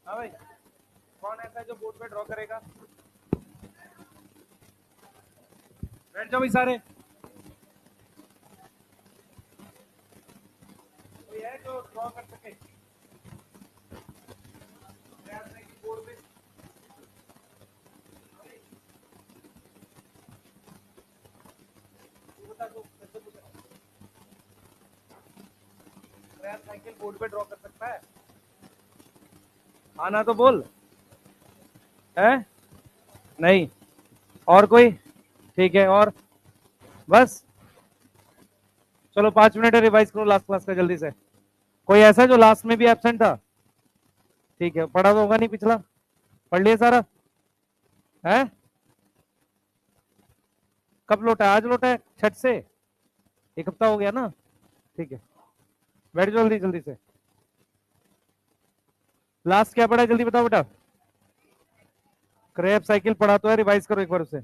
हाँ भाई, कौन ऐसा है जो बोर्ड पे ड्रॉ करेगा? बैठ जाओ भाई सारे। कोई है जो ड्रॉ कर सके बोर्ड पे? तू बता, तू कैसे पूछ रहा है? साइकिल बोर्ड पे ड्रॉ कर सकता है? आना तो बोल। है? नहीं। और कोई? ठीक है, और? बस। चलो 5 मिनट रिवाइज करो लास्ट क्लास का जल्दी से। कोई ऐसा जो लास्ट में भी एब्सेंट था? ठीक है, पढ़ा तो होगा नहीं पिछला? पढ़ लिया सारा? है? कब लौटा है? आज लौटा है छठ से? एक हफ्ता हो गया ना? ठीक है, बैठ जाओ जल्दी जल्दी से। लास्ट क्या पढ़ा है जल्दी बताओ बेटा। क्रैब साइकिल पढ़ा तो है, रिवाइज करो एक बार उसे।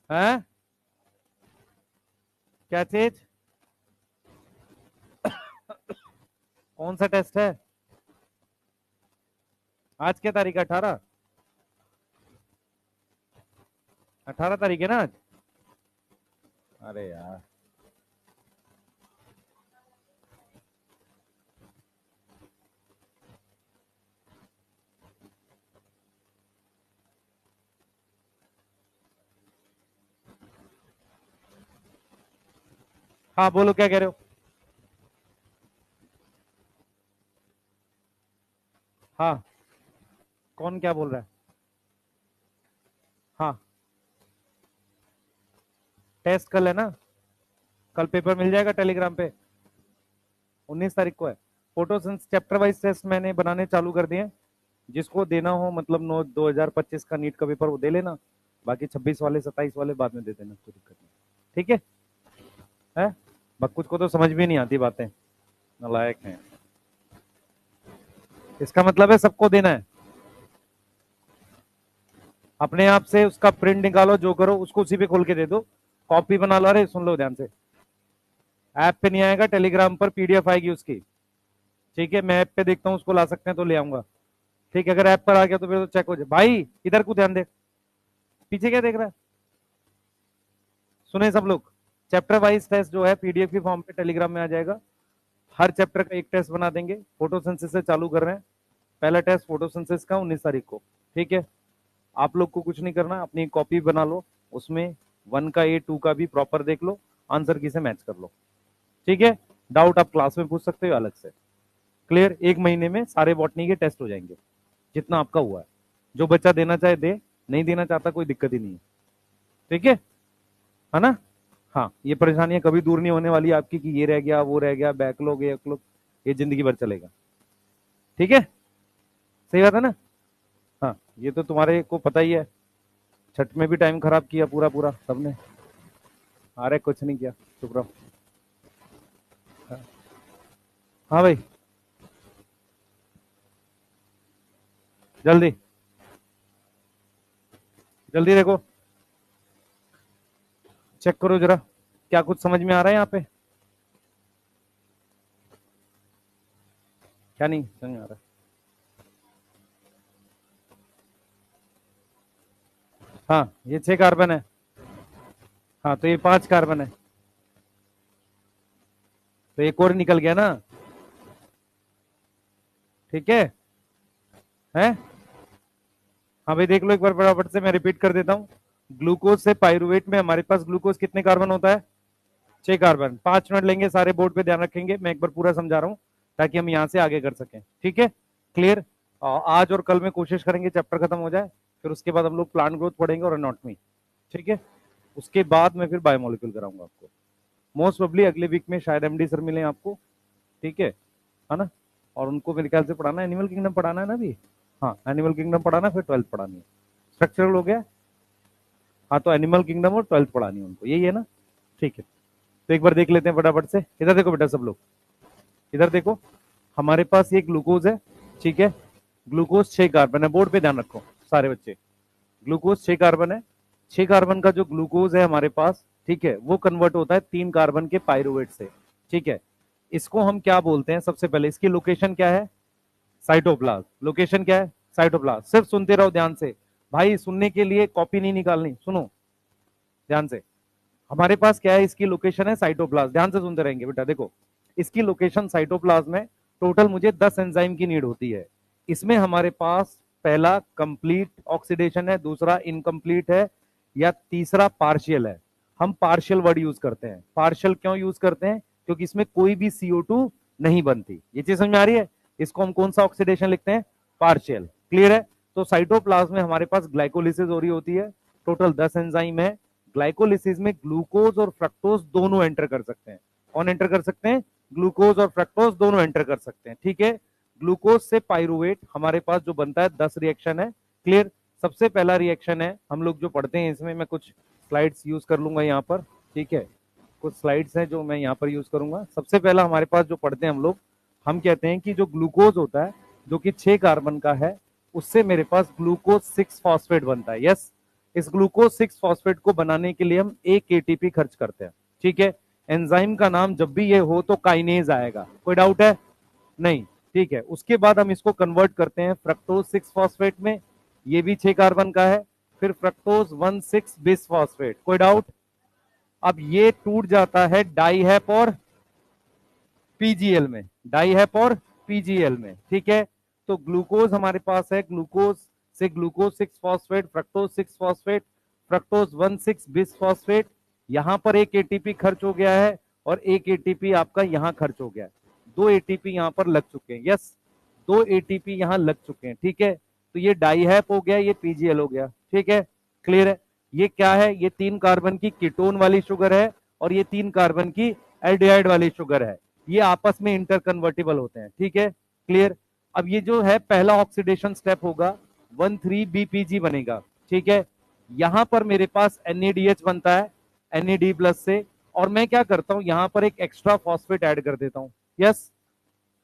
है? क्या चीज? कौन सा टेस्ट है? आज क्या तारीख है? 18? 18 तारीख है ना आज? अरे यार। हाँ बोलो, क्या कह रहे हो? हाँ, कौन क्या बोल रहा है? हाँ, टेस्ट कल है ना? कल पेपर मिल जाएगा टेलीग्राम पे। 19 तारीख को है। फोटोसिंथेसिस चैप्टर वाइज टेस्ट मैंने बनाने चालू कर दिए हैं। जिसको देना हो मतलब नो 2025 का नीट का पेपर वो दे लेना। बाकी 26 वाले 27 वाले बाद में दे देना, कोई दिक्कत नहीं। ठीक है? कुछ को तो समझ भी नहीं आती बातें, नालायक हैं। इसका मतलब है सबको देना है। अपने आप से उसका प्रिंट निकालो, जो करो उसको उसी पे खोल के दे दो। कॉपी बना लो। अरे सुन लो ध्यान से, ऐप पे नहीं आएगा, टेलीग्राम पर पीडीएफ आएगी उसकी। ठीक है, मैं ऐप पे देखता हूँ, उसको ला सकते हैं तो ले आऊंगा। ठीक है, अगर ऐप पर आ गया तो फिर तो चेक हो जाए। भाई इधर को ध्यान दे, पीछे क्या देख रहा है? सुने सब लोग, चैप्टर वाइज टेस्ट जो है पीडीएफ की फॉर्म पे टेलीग्राम में आ जाएगा। हर चैप्टर का एक टेस्ट बना देंगे। फोटोसिंथेसिस से चालू कर रहे हैं। पहला टेस्ट फोटोसिंथेसिस का 19 तारीख को। ठीक है, आप लोग को कुछ नहीं करना, अपनी कॉपी बना लो। उसमें 1 का A 2 का भी प्रॉपर देख लो, आंसर की से मैच कर लो। ठीक है, डाउट आप क्लास में पूछ सकते हो अलग से। क्लियर? 1 महीने में सारे बॉटनी के टेस्ट हो जाएंगे, जितना आपका हुआ है। जो बच्चा देना चाहे दे, नहीं देना चाहता कोई दिक्कत ही नहीं है। ठीक है ना? हाँ, ये परेशानियां कभी दूर नहीं होने वाली आपकी कि ये रह गया वो रह गया, बैकलॉग ये बैकलॉग, ये जिंदगी भर चलेगा। ठीक है, सही बात है ना? हाँ, ये तो तुम्हारे को पता ही है। छठ में भी टाइम खराब किया पूरा पूरा सबने। अरे कुछ नहीं किया, चुप रहो। हाँ हाँ भाई, जल्दी जल्दी देखो, चेक करो जरा, क्या कुछ समझ में आ रहा है यहाँ पे? क्या नहीं समझ में आ रहा? हाँ, ये 6 कार्बन है। हाँ, तो ये 5 कार्बन है, तो एक और निकल गया ना? ठीक है? हाँ भाई देख लो एक बार फटाफट से, मैं रिपीट कर देता हूँ। ग्लूकोज से पायरुवेट में हमारे पास ग्लूकोज कितने कार्बन होता है? 6 कार्बन। 5 मिनट लेंगे, सारे बोर्ड पे ध्यान रखेंगे, मैं एक बार पूरा समझा रहा हूँ ताकि हम यहाँ से आगे कर सकें। ठीक है, क्लियर? आज और कल में कोशिश करेंगे चैप्टर खत्म हो जाए, फिर उसके बाद हम लोग प्लांट ग्रोथ पढ़ेंगे और एनाटॉमी। ठीक है, उसके बाद मैं फिर बायोमोलिक्यूल कराऊंगा आपको। मोस्ट प्रोबेबली अगले वीक में शायद एमडी सर मिले आपको। ठीक है ना? और उनको मेरे ख्याल से पढ़ाना है, एनिमल किंगडम पढ़ाना है ना अभी। हाँ, एनिमल किंगडम पढ़ाना, फिर 12th पढ़ानी है। स्ट्रक्चरल हो गया? हाँ, तो एनिमल किंगडम और 12th पढ़ानी है उनको, यही है ना? ठीक है, तो एक बार देख लेते हैं फटाफट से। इधर देखो बेटा सब लोग, इधर देखो। हमारे पास ये ग्लूकोज है। ठीक है, ग्लूकोज 6 कार्बन है, बोर्ड पे ध्यान रखो सारे बच्चे। ग्लूकोज 6 कार्बन है। 6 कार्बन का जो ग्लूकोज है हमारे पास, ठीक है, वो कन्वर्ट होता है 3 कार्बन के पायरुवेट से। ठीक है, इसको हम क्या बोलते हैं? सबसे पहले इसकी लोकेशन क्या है? साइटोप्लाज्म। लोकेशन क्या है? साइटोप्लाज्म। सिर्फ सुनते रहो ध्यान से भाई, सुनने के लिए कॉपी नहीं निकालनी, सुनो ध्यान से। हमारे पास क्या है? इसकी लोकेशन है साइटोप्लाज्म। ध्यान से सुनते रहेंगे बेटा। देखो इसकी लोकेशन साइटोप्लाज्म में टोटल मुझे 10 एंजाइम की नीड होती है। इसमें हमारे पास पहला कंप्लीट ऑक्सीडेशन है, दूसरा इनकम्प्लीट है, या तीसरा पार्शियल है। हम पार्शियल वर्ड यूज करते हैं। पार्शियल क्यों यूज करते हैं? क्योंकि इसमें कोई भी CO2 नहीं बनती। ये चीज समझ में आ रही है? इसको हम कौन सा ऑक्सीडेशन लिखते हैं? पार्शियल। क्लियर है? तो साइटोप्लाज्म में हमारे पास ग्लाइकोलिसिस हो रही होती है। टोटल 10 एंजाइम है। ग्लाइकोलिसिस में ग्लूकोज और फ्रक्टोज दोनों एंटर कर सकते हैं। कौन एंटर कर सकते हैं? ग्लूकोज और फ्रक्टोज दोनों एंटर कर सकते हैं। ठीक है? ग्लूकोज से पाइरुवेट हमारे पास जो बनता है 10 रिएक्शन है। क्लियर? सबसे पहला रिएक्शन है, हम लोग जो पढ़ते हैं इसमें, मैं कुछ स्लाइड्स यूज कर लूंगा यहाँ पर। ठीक है? कुछ स्लाइड्स हैं जो मैं यहाँ पर यूज करूंगा। सबसे पहला हमारे पास जो पढ़ते हैं हम लोग, हम कहते हैं कि जो ग्लूकोज होता है जो कि 6 कार्बन का है, उससे मेरे पास ग्लूकोज 6 फॉस्फेट बनता है। यस, इस ग्लूकोज 6 फॉस्फेट को बनाने के लिए हम 1 ATP खर्च करते हैं। ठीक है? एंजाइम का नाम जब भी ये हो तो काइनेज आएगा। कोई डाउट है? नहीं। ठीक है? उसके बाद हम इसको कन्वर्ट करते हैं फ्रक्टोज 6 फॉस्फेट में। ये भी 6 कार्बन का है। फिर फ्रक्टोज 1,6 बिस फॉस्फेट। कोई डाउट? अब ये टूट जाता है डाईहैप और PGL में। डाईहैप और PGL में। ठीक है? तो ग्लूकोज हमारे पास है, ग्लूकोज से glucose 6 phosphate, fructose 6 phosphate, fructose 1,6 bis phosphate. यहां पर 1 ATP खर्च हो गया है और 1 ATP आपका यहां खर्च हो गया है। 2 ATP यहां पर लग चुके हैं। यस, 2 ATP यहां लग चुके हैं। ठीक है? तो ये डाईहैप हो गया, ये PGL हो गया। ठीक है? क्लियर है? ये क्या है? ये 3 कार्बन की कीटोन वाली शुगर है और ये 3 कार्बन की एल्डिहाइड वाली शुगर है। ये आपस में इंटर कन्वर्टिबल होते हैं। ठीक है? क्लियर? अब ये जो है पहला ऑक्सीडेशन स्टेप होगा, 1,3-BPG बनेगा। ठीक है? यहां पर मेरे पास NADH बनता है NAD प्लस से, और मैं क्या करता हूं, यहां पर एक एक्स्ट्रा फॉस्फेट ऐड कर देता हूं। यस,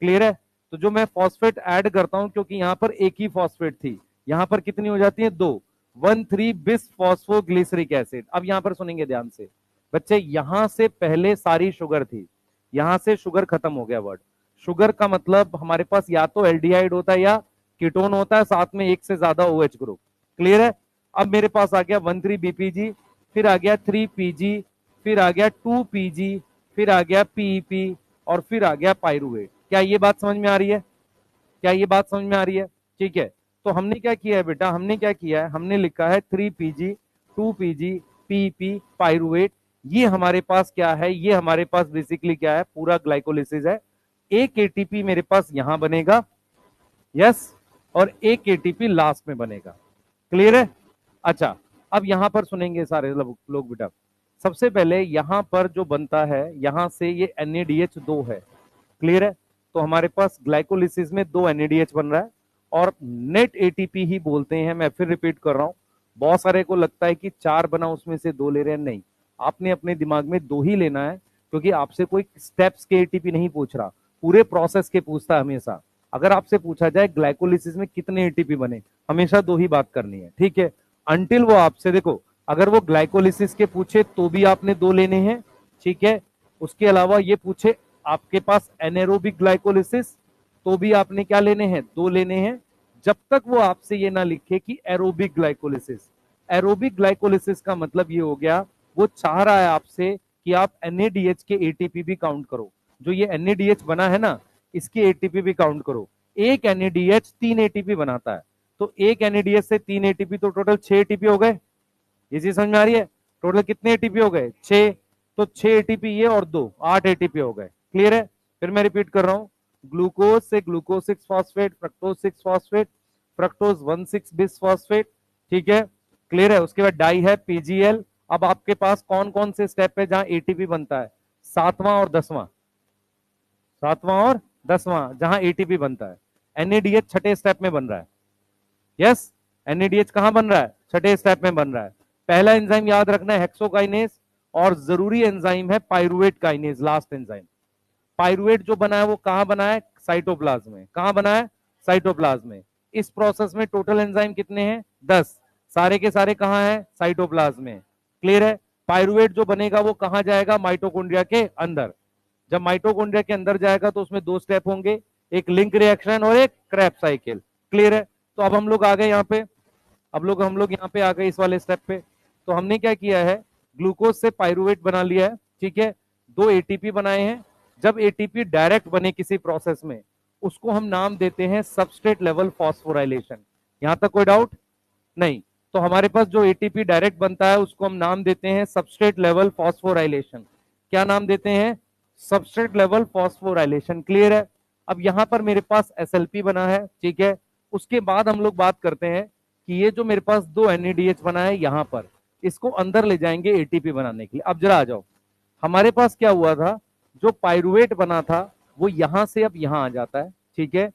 क्लियर है? तो जो मैं फॉस्फेट ऐड करता हूं, क्योंकि यहां पर एक ही फॉस्फेट थी, यहां पर कितनी हो जाती है? 2। 1,3 बिस फॉस्फोग्लिसरिक एसिड। अब यहां पर सुनेंगे ध्यान से बच्चे, यहां से पहले सारी शुगर थी, यहां से शुगर खत्म हो गया। वर्ड शुगर का मतलब हमारे पास या तो एल्डिहाइड होता है या कीटोन होता है, साथ में एक से ज्यादा OH ग्रुप। क्लियर है? अब मेरे पास आ गया 1,3-BPG, फिर आ गया 3PG, फिर आ गया 2PG, फिर आ गया PEP, और फिर आ गया पाइरुवेट। क्या ये बात समझ में आ रही है? क्या ये बात समझ में आ रही है? ठीक है? तो हमने क्या किया है बेटा, हमने क्या किया है, हमने लिखा है 3PG, 2PG, PEP, पाइरुवेट। ये हमारे पास क्या है? ये हमारे पास बेसिकली क्या है? पूरा ग्लाइकोलिसिस है। 1 ATP मेरे पास यहां बनेगा। यस, और 1 ATP लास्ट में बनेगा। क्लियर है? अच्छा, अब यहां पर सुनेंगे सारे लोग बेटा। सबसे पहले यहां पर जो बनता है, यहां से ये NADH2 है। क्लियर है? तो हमारे पास ग्लाइकोलिसिस में 2 NADH बन रहा है, और नेट ATP ही बोलते हैं। मैं फिर रिपीट कर रहा हूं, बहुत सारे को लगता है कि 4 बना उसमें से 2 ले रहे हैं। नहीं, आपने अपने दिमाग में 2 ही लेना है, क्योंकि आपसे कोई स्टेप्स के ATP नहीं पूछ रहा, पूरे प्रोसेस के पूछता है हमेशा। अगर आपसे पूछा जाए ग्लाइकोलिसिस में कितने ATP बने, हमेशा 2 ही बात करनी है। ठीक है? अंटिल वो आपसे, देखो अगर वो ग्लाइकोलिसिस के पूछे तो भी आपने 2 लेने हैं। ठीक है? उसके अलावा ये पूछे आपके पास एनारोबिक ग्लाइकोलिसिस, तो भी आपने क्या लेने हैं? 2 लेने हैं, जब तक वो आपसे ये ना लिखे कि एरोबिक ग्लाइकोलिसिस। एरोबिक ग्लाइकोलिसिस का मतलब ये हो गया, वो चाह रहा है आपसे कि आप NADH के ATP भी काउंट करो। जो ये NADH बना है ना, इसके ATP भी काउंट करो। एक NADH 3 ATP बनाता है, तो एक NADH से 3 ATP, तो टोटल 6 ATP हो गए। ये चीज समझ में आ रही है? टोटल कितने ATP हो गए? 6। तो 6 ATP ये और 2, 8 ATP हो गए। क्लियर है? फिर मैं रिपीट कर रहा हूं, ग्लूकोज से glucose 6 phosphate, fructose 6 phosphate, fructose 1,6 bis phosphate. ठीक है? क्लियर है? उसके बाद डाई है PGL। अब आपके पास कौन कौन से स्टेप है जहां ATP बनता है? 7वां और 10वां। 7वां और 10वां जहां ATP बनता है। NADH छठे स्टेप में बन रहा है। यस, NADH कहां बन रहा है? छठे स्टेप में बन रहा है। पहला एंजाइम याद रखना है हेक्सोकाइनेज, और जरूरी एंजाइम है pyruvate kinase, last enzyme. Pyruvate जो बना है वो कहां बना है? साइटोप्लाज्म में। कहां बना है? साइटोप्लाज्म में। इस प्रोसेस में टोटल एंजाइम कितने हैं? 10। सारे के सारे कहां हैं? साइटोप्लाज्म में। क्लियर है? पाइरुवेट जो बनेगा वो कहां जाएगा? माइटोकॉन्ड्रिया के अंदर। जब माइटोकॉन्ड्रिया के अंदर जाएगा तो उसमें दो स्टेप होंगे, एक लिंक रिएक्शन और एक क्रैब साइकिल। क्लियर है? तो अब हम लोग आ गए यहाँ पे, हम लोग यहाँ पे आ गए इस वाले स्टेप पे। तो हमने क्या किया है, ग्लूकोज से पाइरुवेट बना लिया है, ठीक है, दो एटीपी बनाए हैं। जब एटीपी डायरेक्ट बने किसी प्रोसेस में, उसको हम नाम देते हैं सबस्ट्रेट लेवल फॉस्फोराइलेशन। यहां तक कोई डाउट नहीं? तो हमारे पास जो एटीपी डायरेक्ट बनता है उसको हम नाम देते हैं सबस्ट्रेट लेवल फॉस्फोराइलेशन। क्या नाम देते हैं? Substrate level phosphorylation. क्लियर है? अब यहां पर मेरे पास एसएलपी बना है, ठीक है। उसके बाद हम लोग बात करते हैं कि ये जो मेरे पास दो एनएडीएच बना है यहां पर, इसको अंदर ले जाएंगे एटीपी बनाने के लिए। अब जरा आ जाओ, हमारे पास क्या हुआ था, जो पाइरुवेट बना था वो यहां से अब यहां आ जाता है, ठीक है।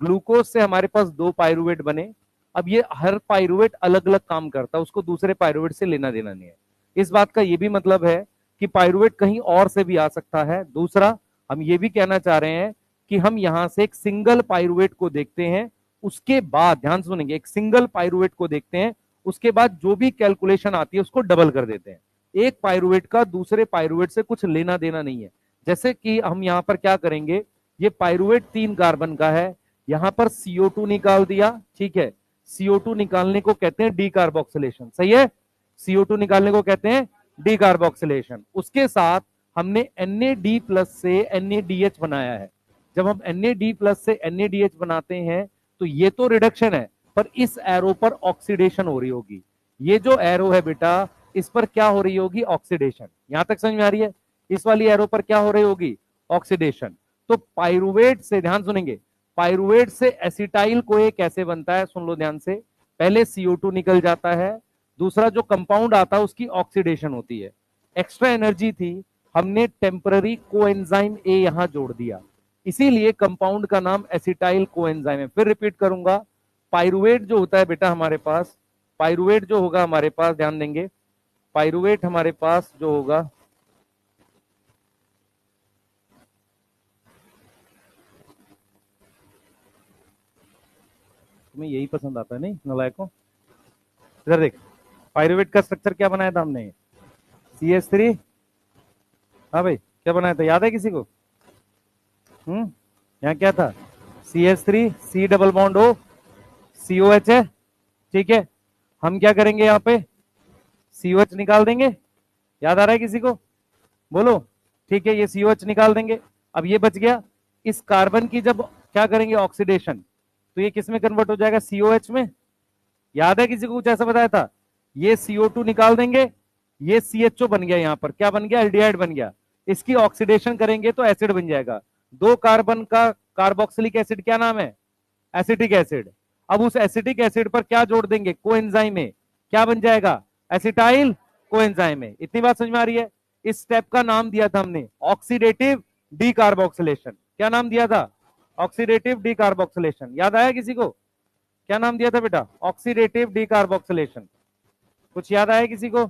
ग्लूकोज से हमारे पास दो पाइरुवेट बने। अब ये हर पाइरुवेट अलग अलग काम करता है, उसको दूसरे पाइरुवेट से लेना देना नहीं है। इस बात का ये भी मतलब है कि पाइरुवेट कहीं और से भी आ सकता है। दूसरा, हम ये भी कहना चाह रहे हैं कि हम यहां से एक सिंगल पाइरुवेट को देखते हैं, उसके बाद ध्यान सुनेंगे, एक सिंगल पाइरुवेट को देखते हैं, उसके बाद जो भी कैलकुलेशन आती है उसको डबल कर देते हैं। एक पाइरुवेट का दूसरे पाइरुवेट से कुछ लेना देना नहीं है। जैसे कि हम यहां पर क्या करेंगे, ये पाइरुवेट 3 कार्बन का है, यहां पर CO2 निकाल दिया, ठीक है। CO2 निकालने को कहते हैं डी कार्बोक्सिलेशन, सही है। CO2 निकालने को कहते हैं डी कार्बोक्सिलेशन। उसके साथ हमने NAD+ से NADH बनाया है। जब हम NAD+ से NADH बनाते हैं तो ये तो रिडक्शन है, पर इस एरो पर ऑक्सीडेशन हो रही होगी। ये जो एरो है बेटा, इस पर क्या हो रही होगी? ऑक्सीडेशन। यहां तक समझ में आ रही है? इस वाली एरो पर क्या हो रही होगी? ऑक्सीडेशन। तो पाइरुवेट से, ध्यान सुनेंगे, पाइरुवेट से एसिटाइल कोए कैसे बनता है, सुन लो ध्यान से। पहले CO2 निकल जाता है, दूसरा जो कंपाउंड आता है उसकी ऑक्सीडेशन होती है। एक्स्ट्रा एनर्जी थी, हमने टेम्पररी कोएंजाइम ए यहां जोड़ दिया, इसीलिए कंपाउंड का नाम एसिटाइल कोएंजाइम है। फिर रिपीट करूंगा, पाइरुवेट जो होता है बेटा हमारे पास, पाइरुवेट जो होगा हमारे पास, ध्यान देंगे, पाइरुवेट हमारे पास जो होगा, तुम्हें यही पसंद आता है नहीं नलायकों? इधर देख, पाइरुवेट का स्ट्रक्चर क्या बनाया था हमने? CH3। हाँ भाई, क्या बनाया था, याद है किसी को? यहाँ क्या था? CH3 C double bond O COH है, ठीक है। हम क्या करेंगे यहाँ पे, COH निकाल देंगे। याद आ रहा है किसी को? बोलो। ठीक है, ये COH निकाल देंगे। अब ये बच गया, इस कार्बन की जब क्या करेंगे ऑक्सीडेशन, तो ये किस में कन्वर्ट हो जाएगा? COH में। याद है किसी को कुछ ऐसा बताया था? ये CO2 निकाल देंगे, ये CHO बन गया, यहाँ पर क्या बन गया? एल्डिहाइड बन गया। इसकी ऑक्सीडेशन करेंगे तो एसिड बन जाएगा। दो कार्बन का कार्बोक्सिलिक एसिड क्या नाम है? Acetic acid. अब उस एसिटिक एसिड पर क्या जोड़ देंगे? कोएंजाइम में। क्या बन जाएगा? एसिटाइल कोएंजाइम में। इतनी बात समझ में आ रही है? इस स्टेप का नाम दिया था हमने ऑक्सीडेटिव डीकार्बोक्सिलेशन। क्या नाम दिया था? Oxidative decarboxylation. याद आया किसी को? क्या नाम दिया था बेटा? Oxidative decarboxylation. कुछ याद आया किसी को?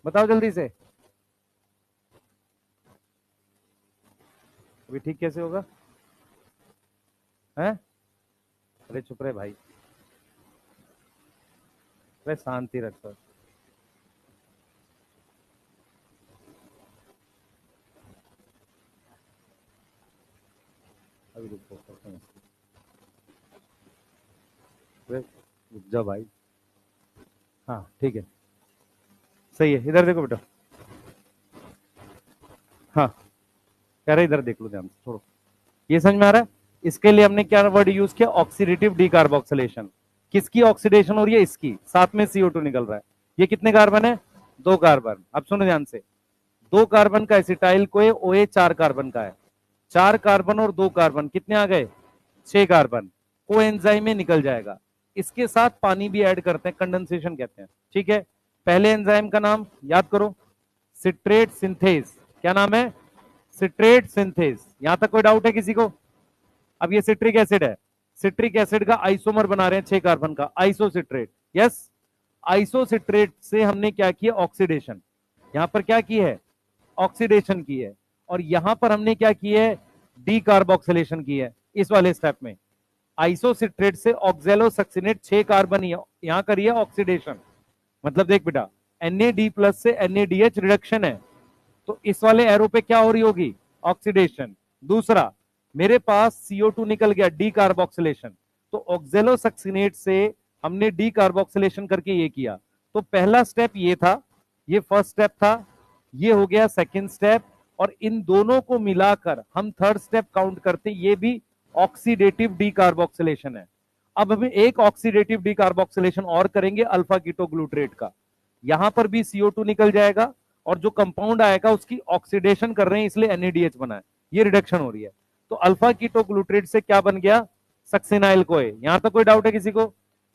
बताओ जल्दी से। अभी ठीक कैसे होगा? हैं? अरे चुप रहे भाई, अरे शांति रखो। अभी रुको, रुक जाओ भाई। हाँ ठीक है, सही है। इधर देखो बेटा, हाँ कह रहे इधर देख लो ध्यान से, छोड़ो। ये समझ में आ रहा है? इसके लिए हमने क्या वर्ड यूज किया? Oxidative decarboxylation. किसकी ऑक्सीडेशन हो रही है? इसकी। साथ में CO2 निकल रहा है। ये कितने कार्बन है? 2 कार्बन। अब सुनो ध्यान से, 2 कार्बन का एसिटाइल कोए OA 4 कार्बन का है। 4 कार्बन और 2 कार्बन कितने आ गए? 6 कार्बन। कोएंजाइम में निकल जाएगा। इसके साथ पानी भी ऐड करते हैं, कंडेंसेशन कहते हैं, ठीक है। पहले एंजाइम का नाम याद करो, सिट्रेट सिंथेज। क्या नाम है? Citrate synthase. यहां तक कोई डाउट है किसी को? अब ये सिट्रिक एसिड है, सिट्रिक एसिड का आइसोमर बना रहे हैं 6 कार्बन का, आइसोसिट्रेट। यस, आइसोसिट्रेट से हमने क्या किया? ऑक्सीडेशन। यहां पर क्या की है? ऑक्सीडेशन की है। और यहां पर हमने क्या की है? डीकार्बोक्सिलेशन की है। इस वाले स्टेप में आइसोसिट्रेट से ऑक्सैलोसक्सिनेट 6 कार्बन यहां करिए ऑक्सीडेशन। मतलब देख बेटा, NAD+ से NADH रिडक्शन है, तो इस वाले एरो पे क्या हो रही होगी, ऑक्सीडेशन। दूसरा, मेरे पास CO2 निकल गया, डी कार्बोक्सिलेशन। तो ऑक्जेलोसक्सिनेट से हमने डी कार्बोक्सिलेशन करके ये किया। तो पहला स्टेप ये था, ये फर्स्ट स्टेप था, ये हो गया सेकंड स्टेप, और इन दोनों को मिलाकर हम थर्ड स्टेप काउंट करते, ये भी ऑक्सीडेटिव डी कार्बोक्सिलेशन है। अब हम एक ऑक्सीडेटिव डी कार्बोक्सिलेशन और करेंगे अल्फा कीटोग्लूट्रेट का, यहां पर भी CO2 निकल जाएगा, और जो कंपाउंड आएगा उसकी ऑक्सीडेशन कर रहे हैं इसलिए NADH बना है, ये रिडक्शन हो रही है। तो अल्फा कीटोग्लूट्रेट से क्या बन गया, सक्सिनाइल कोए। यहां तक कोई डाउट है किसी को?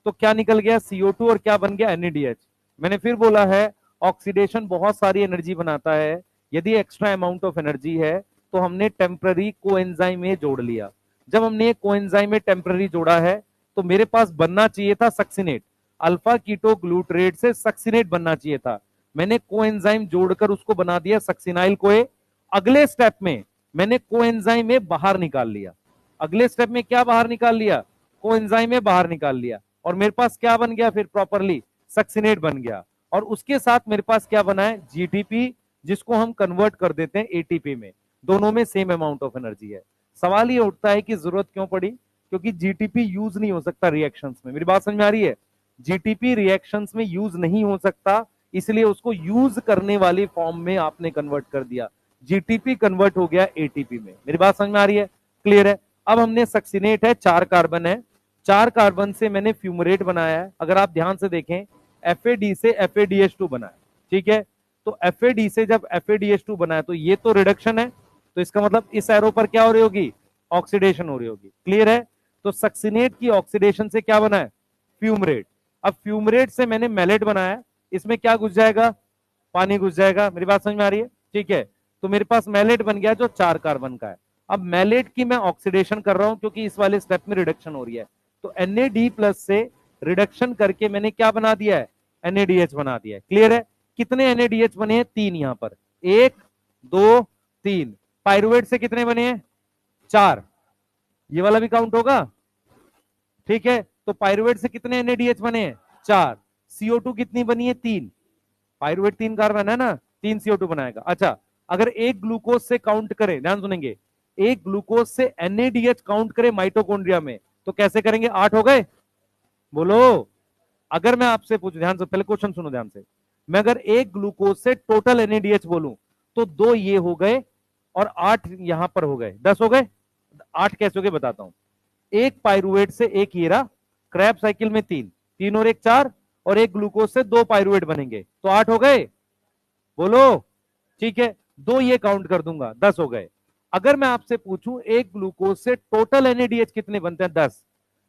तो क्या निकल गया, CO2, और क्या बन गया, NADH। मैंने फिर बोला है, ऑक्सीडेशन बहुत सारी एनर्जी बनाता है, यदि एक्स्ट्रा अमाउंट ऑफ एनर्जी है तो हमने टेम्पररी कोएंजाइम में जोड़ लिया। जब हमने कोएंजाइम में टेम्पररी जोड़ा है तो मेरे पास बनना चाहिए था सक्सिनेट, अल्फा कीटोग्लूट्रेट से सक्सिनेट बनना चाहिए था, मैंने कोएंजाइम जोड़कर उसको बना दिया सक्सिनाइल कोए। अगले स्टेप में मैंने कोएंजाइम में बाहर निकाल लिया, अगले स्टेप में क्या बाहर निकाल लिया, कोएंजाइम में बाहर निकाल लिया, और मेरे पास क्या बन गया फिर प्रॉपरली, सक्सिनेट बन गया। और उसके साथ मेरे पास क्या बना है, GTP, जिसको हम कन्वर्ट कर देते हैं ATP में। दोनों में सेम अमाउंट ऑफ एनर्जी है। सवाल ये उठता है कि जरूरत क्यों पड़ी, क्योंकि GTP यूज नहीं हो सकता रिएक्शंस में। मेरी बात समझ में आ रही है? GTP रिएक्शंस में यूज नहीं हो सकता, इसलिए उसको यूज करने वाली फॉर्म में आपने कन्वर्ट कर दिया, GTP कन्वर्ट हो गया ATP में। मेरी बात समझ में आ रही है? क्लियर है? अब हमने सक्सिनेट है, 4 कार्बन है, 4 कार्बन से मैंने फ्यूमरेट बनाया है। अगर आप ध्यान से देखें, FAD से FADH2 बना है, ठीक है? तो FAD से जब FADH2 बना है तो ये तो रिडक्शन है, तो इसका मतलब इस एरो पर क्या हो रही होगी, ऑक्सीडेशन हो रही होगी। क्लियर है? तो सक्सिनेट की ऑक्सीडेशन से क्या बना है, फ्यूमरेट। अब फ्यूमरेट से मैंने मैलेट बनाया, इसमें क्या घुस जाएगा, पानी घुस जाएगा। मेरी बात समझ में आ रही है? ठीक है, तो मेरे पास मैलेट बन गया जो 4 कार्बन का है। अब मैलेट की मैं ऑक्सीडेशन कर रहा हूं क्योंकि इस वाले स्टेप में रिडक्शन हो रही है, तो NAD+ से रिडक्शन करके मैंने क्या बना दिया है, NADH बना दिया है। क्लियर है? कितने NADH बने हैं, 3 यहां पर, 1 2 3। पायरुवेट से कितने बने हैं, 4, ये वाला भी काउंट होगा। ठीक है, तो पायरुवेट से कितने NADH बने हैं, 4। CO2 कितनी बनी है, 3। पायरुवेट 3 कार्बन है ना, 3 CO2 बनाएगा। अच्छा, अगर एक ग्लूकोज से काउंट करें, ध्यान सुनेंगे, एक ग्लूकोज से NADH काउंट करें माइटोकॉन्ड्रिया में, तो कैसे करेंगे, 8 हो गए, बोलो। अगर मैं आपसे पूछूं, ध्यान से पहले क्वेश्चन सुनो ध्यान से, मैं अगर एक ग्लूकोज से टोटल NADH बोलूं तो 2 ये हो गए और 8 यहां पर हो गए, 10 हो गए। 8 कैसे हो गए बताता हूं, एक पायरुवेट से एक हीरा, क्रैब साइकिल में 3, 3 और 1 4, और एक ग्लूकोज से 2 पायरुवेट बनेंगे, तो 8 हो गए, बोलो। ठीक है, 2 ये काउंट कर दूंगा, 10 हो गए। अगर मैं आपसे पूछूं एक ग्लूकोज से टोटल NADH कितने बनते हैं, 10।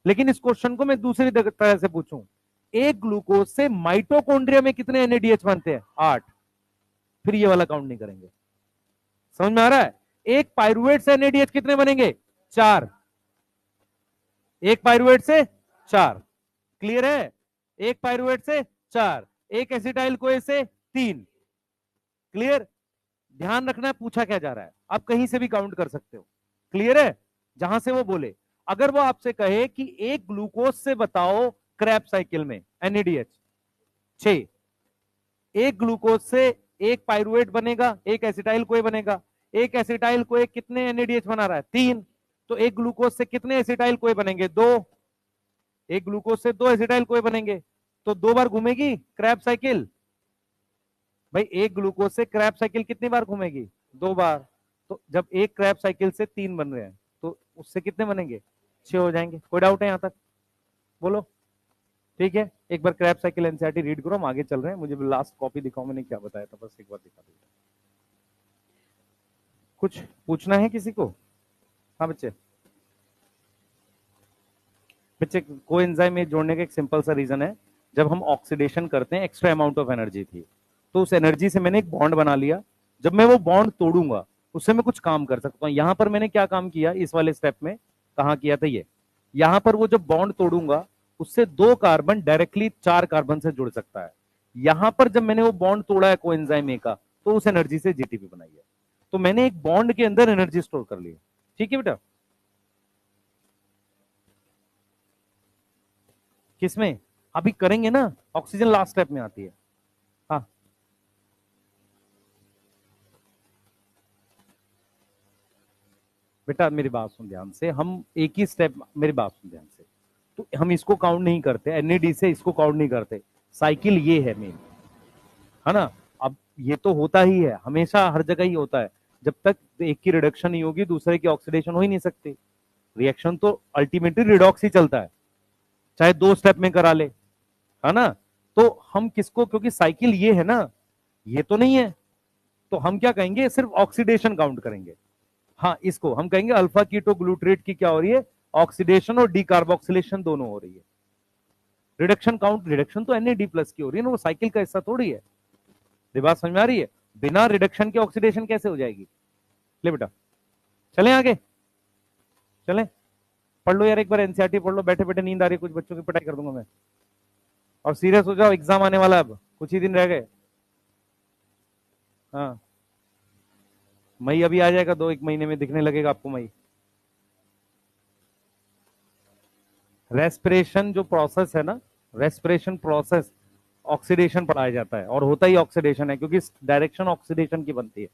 लेकिन इस क्वेश्चन को मैं दूसरी तरह से पूछूं, एक ग्लूकोज से माइटोकॉन्ड्रिया में कितने NADH बनते हैं, 8। फिर ये वाला काउंट नहीं करेंगे। समझ में आ रहा है? एक पायरुवेट से NADH कितने बनेंगे, 4, एक पायरुवेट से 4। क्लियर है? एक पायरुवेट से 4, एक एसिटाइल कोए से 3। क्लियर? ध्यान रखना है पूछा क्या जा रहा है, आप कहीं से भी काउंट कर सकते हो। क्लियर है? जहां से वो बोले, अगर वो आपसे कहे कि एक ग्लूकोज से बताओ क्रैब साइकिल में NADH 6, एक ग्लूकोज से एक पायरुवेट बनेगा, एक एसिटाइल कोए बनेगा, एक एसिटाइल कोए कितने NADH बना रहा है, 3। तो एक ग्लूकोज से कितने एसिटाइल कोए बनेंगे, 2। एक ग्लूकोज से 2 एसिटाइल कोए बनेंगे, तो 2 बार घूमेगी क्रैब साइकिल। भाई एक ग्लूकोज से क्रैब साइकिल कितनी बार घूमेगी, 2 बार। तो जब एक क्रैब साइकिल से 3 बन रहे हैं तो उससे कितने बनेंगे, 6 हो जाएंगे। कोई डाउट है यहां तक, बोलो। ठीक है, एक बार क्रैब साइकिल एनसीईआरटी रीड करो, हम आगे चल रहे हैं। मुझे लास्ट कॉपी दिखाओ, मैंने क्या बताया था, बस एक बार दिखा दो। कुछ पूछना है किसी को? हाँ बच्चे, बच्चे कोएंजाइम में जोड़ने का एक सिंपल सा रीजन है, जब हम ऑक्सीडेशन करते हैं एक्स्ट्रा अमाउंट ऑफ एनर्जी थी, तो उस एनर्जी से मैंने एक बॉन्ड बना लिया। जब मैं वो बॉन्ड तोड़ूंगा उससे मैं कुछ काम कर सकता हूँ। यहां पर मैंने क्या काम किया इस वाले स्टेप में, कहा किया था ये, यहां पर वो जब बॉन्ड तोड़ूंगा उससे 2 कार्बन डायरेक्टली 4 कार्बन से जुड़ सकता है। यहां पर जब मैंने वो बॉन्ड तोड़ा है कोएंजाइम ए का, तो उस एनर्जी से जीटीपी बनाई है। तो मैंने एक बॉन्ड के अंदर एनर्जी स्टोर कर ली है। ठीक है बेटा, किसमें, अभी करेंगे ना, ऑक्सीजन लास्ट स्टेप में आती है। हाँ बेटा मेरी बात सुन ध्यान से, हम एक ही स्टेप, मेरी बात सुन ध्यान से, तो हम इसको काउंट नहीं करते, एनईडी से इसको काउंट नहीं करते, साइकिल ये है मेन, है ना। अब ये तो होता ही है, हमेशा हर जगह ही होता है, जब तक एक की रिडक्शन नहीं होगी दूसरे की ऑक्सीडेशन हो ही नहीं सकती। रिएक्शन तो अल्टीमेटली रिडॉक्स ही चलता है, चाहे दो स्टेप में करा ले, है ना। तो हम किसको, क्योंकि साइकिल ये है ना, ये तो नहीं है, तो हम क्या कहेंगे, सिर्फ ऑक्सीडेशन काउंट करेंगे। हाँ, इसको हम कहेंगे अल्फा कीटो ग्लूट्रेट की क्या हो रही है, ऑक्सीडेशन और डीकार्बोक्सिलेशन दोनों हो रही है। रिडक्शन काउंट, रिडक्शन तो Na++ की हो रही है ना, वो साइकिल का हिस्सा थोड़ी है। ये बात समझ में आ रही है, बिना रिडक्शन के ऑक्सीडेशन कैसे हो जाएगी। ले बेटा चलें आगे, चलें, पढ़ लो यार एक बार एनसीईआरटी पढ़ लो, बैठे बैठे नींद आ रही है, कुछ बच्चों की पिटाई कर दूंगा मैं। और सीरियस हो जाओ, एग्जाम आने वाला है, अब कुछ ही दिन रह गए। हाँ, मई अभी आ जाएगा, 1 महीने में दिखने लगेगा आपको मई। रेस्पिरेशन जो प्रोसेस है ना, रेस्पिरेशन प्रोसेस, ऑक्सीडेशन पढ़ाया जाता है, और होता ही ऑक्सीडेशन है, क्योंकि डायरेक्शन ऑक्सीडेशन की बनती है,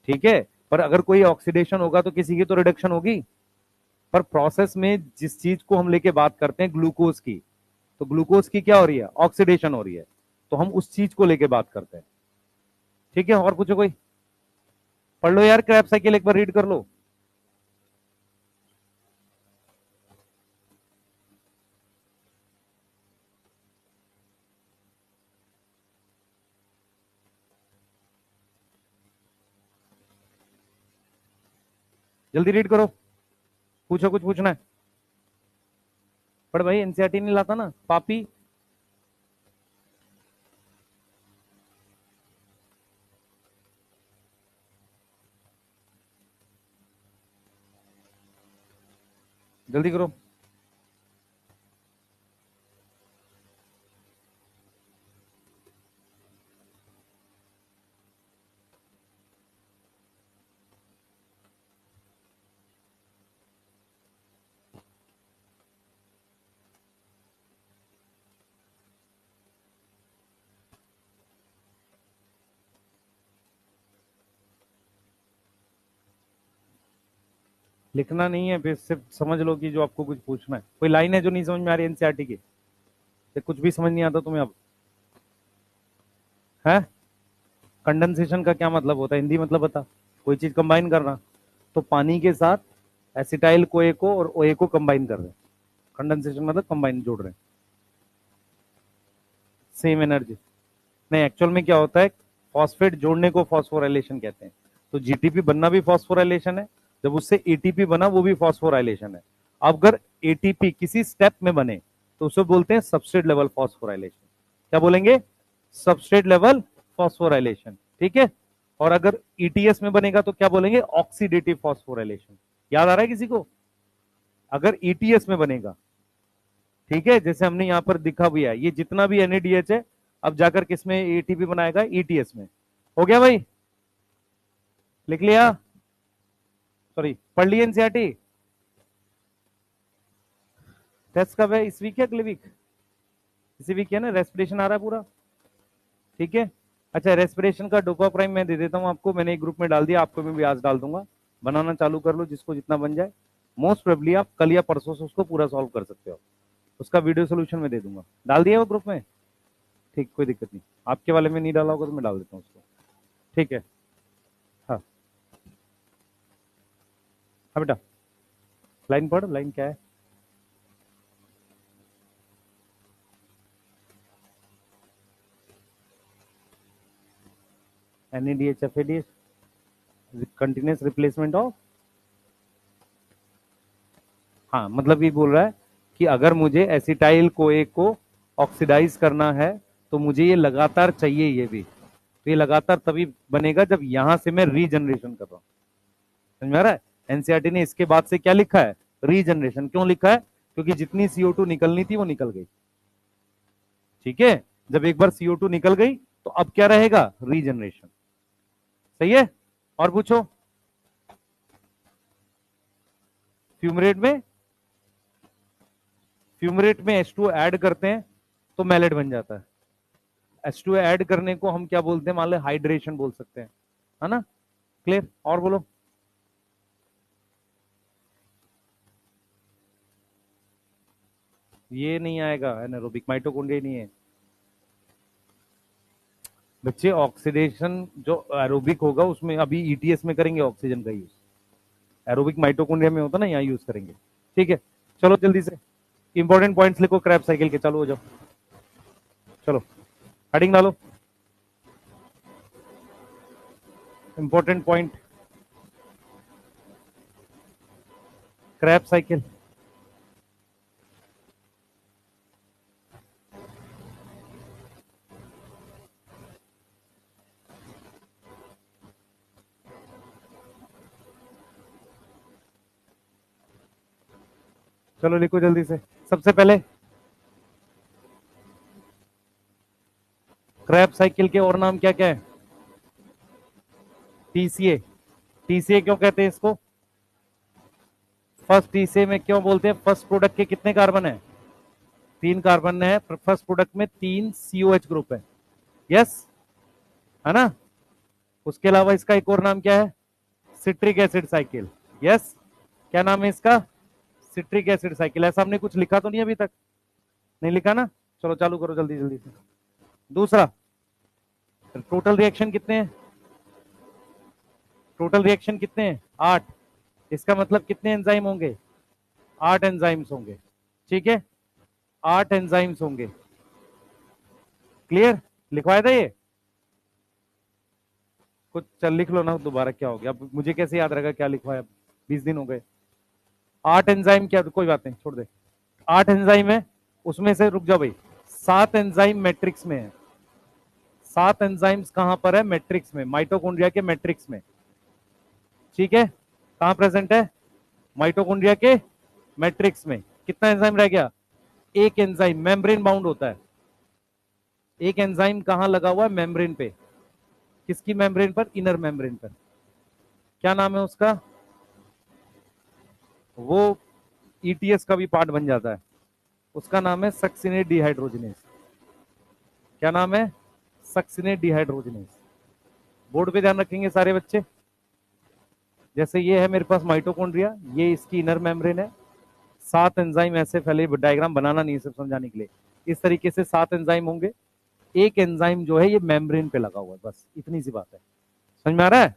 ठीक है। पर अगर कोई ऑक्सीडेशन होगा तो किसी की तो रिडक्शन होगी। पर प्रोसेस में जिस चीज को हम लेके बात करते हैं ग्लूकोज की, तो ग्लूकोज की क्या हो रही है, ऑक्सीडेशन हो रही है, तो हम उस चीज को लेके बात करते हैं, ठीक है। और पूछो कोई, पढ़ लो यार क्रैब साइकिल एक बार रीड कर लो। जल्दी रीड करो, पूछो, कुछ पूछना है, पर भाई एनसीईआरटी नहीं लाता ना पापी। जल्दी करो। लिखना नहीं है, फिर सिर्फ समझ लो कि जो आपको कुछ पूछना है। कोई लाइन है जो नहीं समझ में आ रही एनसीईआरटी की, या कुछ भी समझ नहीं आता तुम्हें अब, है। कंडेंसेशन का क्या मतलब होता है, हिंदी मतलब बता। कोई चीज कंबाइन करना, तो पानी के साथ एसिटाइल कोए को और ओए को कंबाइन कर रहे हैं, कंडेंसेशन मतलब कंबाइन, जोड़ रहे हैं, सेम एनर्जी। नहीं, एक्चुअल में क्या होता है, फॉस्फेट जोड़ने को फॉस्फोराइलेशन कहते हैं, तो जीटीपी बनना भी फॉस्फोराइलेशन है, जब उससे एटीपी बना वो भी फॉस्फोराइलेशन है। अब अगर एटीपी किसी स्टेप में बने तो उसे बोलते हैं सबस्ट्रेट लेवल फॉस्फोराइलेशन। क्या बोलेंगे, सबस्ट्रेट लेवल फॉस्फोराइलेशन, ठीक है। और अगर ईटीएस में बनेगा तो क्या बोलेंगे, ऑक्सीडेटिव फॉस्फोराइलेशन। याद आ रहा है किसी को, अगर ईटीएस में बनेगा, ठीक है, जैसे हमने यहां पर दिखा भी है, ये जितना भी एनएडीएच है अब जाकर किसमें एटीपी बनाएगा, ईटीएस में। हो गया भाई, लिख लिया, सॉरी पढ़ लिया एनसीईआरटी। टेस्ट कब है, इस वीक या अगले वीक, इसी वीक है ना, रेस्पिरेशन आ रहा है पूरा, ठीक है। अच्छा, रेस्पिरेशन का डोपा प्राइम मैं दे देता हूँ आपको, मैंने एक ग्रुप में डाल दिया, आपको मैं भी आज डाल दूंगा, बनाना चालू कर लो, जिसको जितना बन जाए। मोस्ट प्रोबेबली आप कल या परसों से उसको पूरा सॉल्व कर सकते हो, उसका वीडियो सोल्यूशन में दे दूंगा। डाल दिया वो ग्रुप में, ठीक, कोई दिक्कत नहीं, आपके वाले में नहीं डाला होगा तो मैं डाल देता हूँ उसको, ठीक है। हाँ, हाँ बेटा, लाइन पढ़, लाइन क्या है। NADH FADH, continuous replacement of, हाँ मतलब ये बोल रहा है कि अगर मुझे एसिटाइल कोए को ऑक्सीडाइज करना है तो मुझे ये लगातार चाहिए, ये भी, तो ये लगातार तभी बनेगा जब यहां से मैं रीजनरेशन कर रहा हूं। समझ में आ रहा है, एनसीईआरटी ने इसके बाद से क्या लिखा है, रीजनरेशन। क्यों लिखा है, क्योंकि जितनी CO2 निकलनी थी वो निकल गई, ठीक है। जब एक बार CO2 निकल गई तो अब क्या रहेगा, रीजनरेशन, सही है। और पूछो, फ्यूमरेट में, फ्यूमरेट में H2 ऐड करते हैं तो मैलेट बन जाता है। H2 ऐड करने को हम क्या बोलते हैं, मान लो हाइड्रेशन बोल सकते हैं, है ना। क्लियर, और बोलो। ये नहीं आएगा एनारोबिक, माइटोकॉन्ड्रिया नहीं है बच्चे। ऑक्सीडेशन जो एरोबिक होगा उसमें अभी ईटीएस में करेंगे ऑक्सीजन का यूज, एरोबिक माइटोकॉन्ड्रिया में होता ना, यहाँ यूज करेंगे। ठीक है, चलो जल्दी से इंपॉर्टेंट पॉइंट्स लिखो क्रैब साइकिल के, चालू हो जाओ, चलो हेडिंग डालो, इंपॉर्टेंट पॉइंट क्रैब साइकिल। चलो लिखो जल्दी से। सबसे पहले क्रैब साइकिल के और नाम क्या क्या है? टीसीए। टीसीए क्यों कहते हैं इसको? फर्स्ट टीसीए में क्यों बोलते हैं? फर्स्ट प्रोडक्ट के कितने कार्बन है? 3 कार्बन है फर्स्ट प्रोडक्ट में, 3 सीओएच ग्रुप है, यस है ना। उसके अलावा इसका एक और नाम क्या है? Citric acid cycle, yes. क्या नाम है इसका? Citric acid cycle. ऐसा हमने कुछ लिखा तो नहीं अभी तक? नहीं लिखा ना? चलो चालू करो जल्दी जल्दी से। दूसरा, टोटल रिएक्शन कितने हैं? टोटल रिएक्शन कितने हैं? 8। इसका मतलब कितने एंजाइम होंगे? 8 एंजाइम्स होंगे, ठीक है, 8 एंजाइम्स होंगे। क्लियर? लिखवाया था ये कुछ? चल लिख लो ना दोबारा, क्या हो गया अब मुझे कैसे याद रहेगा क्या लिखवाया? 20 दिन हो गए। 8 एंजाइम क्या, कोई बात नहीं छोड़ दे। 8 एंजाइम है, उसमें से रुक जाओ भाई, 7 एंजाइम मैट्रिक्स में है। 7 एंजाइम्स कहां पर है? मैट्रिक्स में, माइटोकॉन्ड्रिया के मैट्रिक्स में, ठीक है। कहां प्रेजेंट है? माइटोकॉन्ड्रिया के मैट्रिक्स में। कितना एंजाइम रह गया? एक एंजाइम मेम्ब्रेन बाउंड होता है। एक एंजाइम कहां लगा हुआ है? मेम्ब्रेन पे। किसकी मेम्ब्रेन पर? इनर मेम्ब्रेन पर। क्या नाम है उसका? वो ईटीएस का भी पार्ट बन जाता है, उसका नाम है सक्सिनेट डिहाइड्रोजिनेस। क्या नाम है? Succinate dehydrogenase. बोर्ड पे ध्यान रखेंगे सारे बच्चे। जैसे ये है मेरे पास माइटोकॉन्ड्रिया, ये इसकी इनर मेम्ब्रेन है, 7 एंजाइम ऐसे फैले, डायग्राम बनाना नहीं है सिर्फ समझाने के लिए। इस तरीके से 7 एंजाइम होंगे, एक एंजाइम जो है ये मेम्ब्रेन पे लगा हुआ है, बस इतनी सी बात है। समझ में आ रहा है?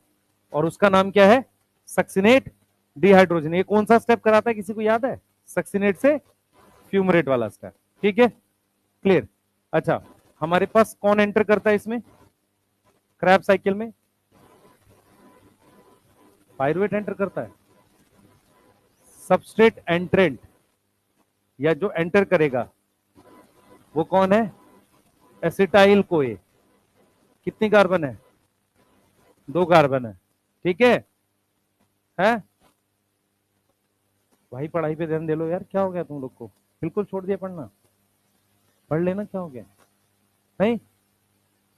और उसका नाम क्या है? Succinate dehydrogen. ये कौन सा स्टेप कराता है, किसी को याद है? सक्सिनेट से फ्यूमरेट वाला स्टेप, ठीक है, क्लियर। अच्छा, हमारे पास कौन एंटर करता है इसमें क्रैब साइकिल में? पायरुवेट एंटर करता है। सबस्ट्रेट एंट्रेंट या जो एंटर करेगा वो कौन है? Acetyl CoA. कितनी कार्बन है? 2 कार्बन है, ठीक है भाई। पढ़ाई पे ध्यान दे लो यार, क्या हो गया तुम लोग को? बिल्कुल छोड़ दिया पढ़ना? पढ़ लेना, क्या हो गया? नहीं,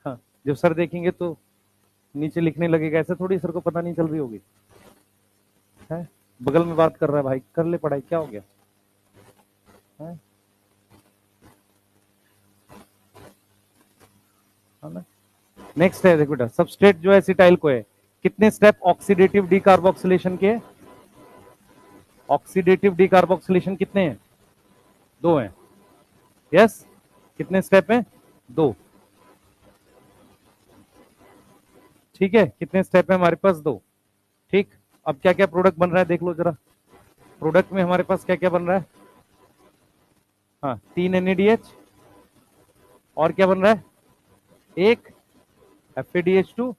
हाँ, जब सर देखेंगे तो नीचे लिखने लगेगा, ऐसे थोड़ी सर को पता नहीं चल रही होगी है। बगल में बात कर रहा है भाई, कर ले पढ़ाई, क्या हो गया है? नेक्स्ट है, देख बेटा, सबस्ट्रेट जो है एसिटाइल को है, कितने स्टेप ऑक्सीडेटिव डीकार्बोक्सिलेशन के? ऑक्सीडेटिव डीकार्बोक्सिलेशन कितने हैं? 2 हैं, यस। कितने स्टेप हैं? 2, ठीक है। कितने स्टेप है हमारे पास? 2, ठीक। अब क्या क्या प्रोडक्ट बन रहा है देख लो जरा। प्रोडक्ट में हमारे पास क्या क्या बन रहा है? हाँ, 3 NADH, और क्या बन रहा है? 1 FADH2,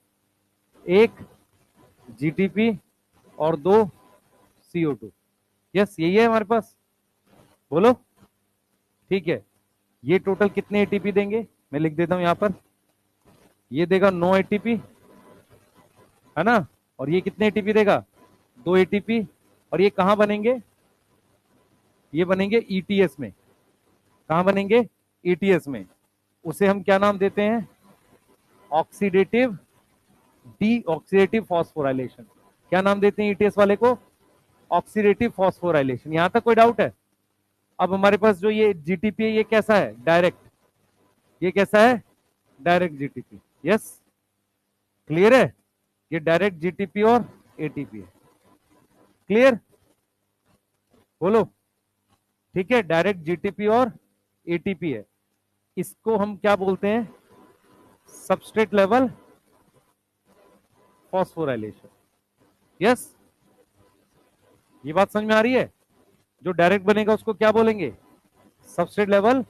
1 GTP, और 2 CO2। यस, यही है हमारे पास, बोलो, ठीक है। ये टोटल कितने एटीपी देंगे? मैं लिख देता हूं यहां पर, ये देगा 9 एटीपी, है ना। और ये कितने एटीपी देगा? 2 एटीपी। और ये कहां बनेंगे? ये बनेंगे ईटीएस में। कहां बनेंगे? ईटीएस में। उसे हम क्या नाम देते हैं? Oxidative deoxidative phosphorylation. क्या नाम देते हैं ईटीएस वाले को? Oxidative phosphorylation. यहां तक कोई डाउट है? अब हमारे पास जो ये जीटीपी है, ये कैसा है? डायरेक्ट। ये कैसा है? डायरेक्ट जीटीपी, यस, क्लियर है। ये डायरेक्ट जीटीपी और एटीपी है, क्लियर, बोलो, ठीक है, डायरेक्ट जीटीपी और एटीपी है। इसको हम क्या बोलते हैं? Substrate level phosphorylation. यस, ये बात समझ में आ रही है? जो डायरेक्ट बनेगा उसको क्या बोलेंगे? Substrate level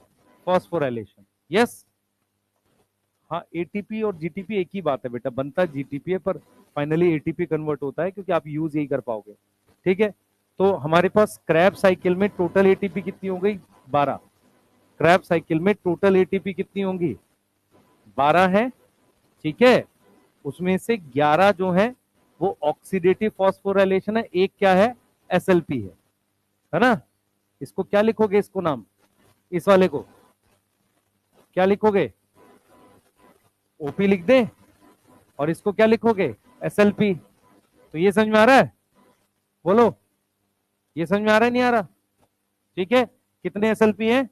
phosphorylation. यस। हाँ, एटीपी और जीटीपी एक ही बात है बेटा, बनता जीटीपी है पर फाइनली एटीपी कन्वर्ट होता है, क्योंकि आप यूज यही कर पाओगे। ठीक है, तो हमारे पास क्रैब साइकिल में टोटल एटीपी कितनी हो गई? 12। क्रैब साइकिल में टोटल एटीपी कितनी होंगी? 12 है। ठीक है, उसमें से 11 जो है वो ऑक्सीडेटिव फॉस्फोराइलेशन है, एक क्या है? एसएलपी है ना? इसको क्या लिखोगे, इसको नाम, इस वाले को क्या लिखोगे? ओपी लिख दे। और इसको क्या लिखोगे? एसएलपी। तो ये समझ में आ रहा है? बोलो, ये समझ में आ रहा है नहीं आ रहा? ठीक है, कितने एसएलपी हैं?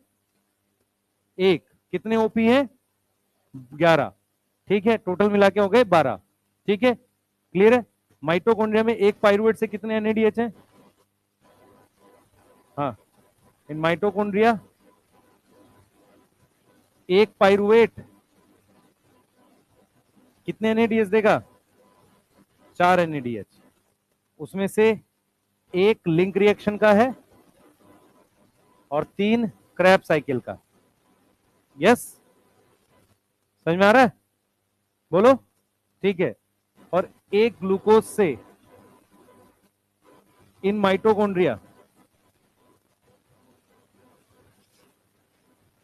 एक। कितने ओपी हैं? 11। ठीक है, टोटल मिला के हो गए 12। ठीक है, क्लियर है? माइटोकॉन्ड्रिया में एक पाइरुवेट से कितने एनएडीएच हैं? हाँ, इन माइटोकॉन्ड्रिया एक पाइरुवेट कितने एनएडीएच देगा? 4 एनएडीएच। उसमें से एक लिंक रिएक्शन का है और 3 क्रैब साइकिल का। यस, समझ में आ रहा है? बोलो। ठीक है, और एक ग्लूकोज से इन माइटोकॉन्ड्रिया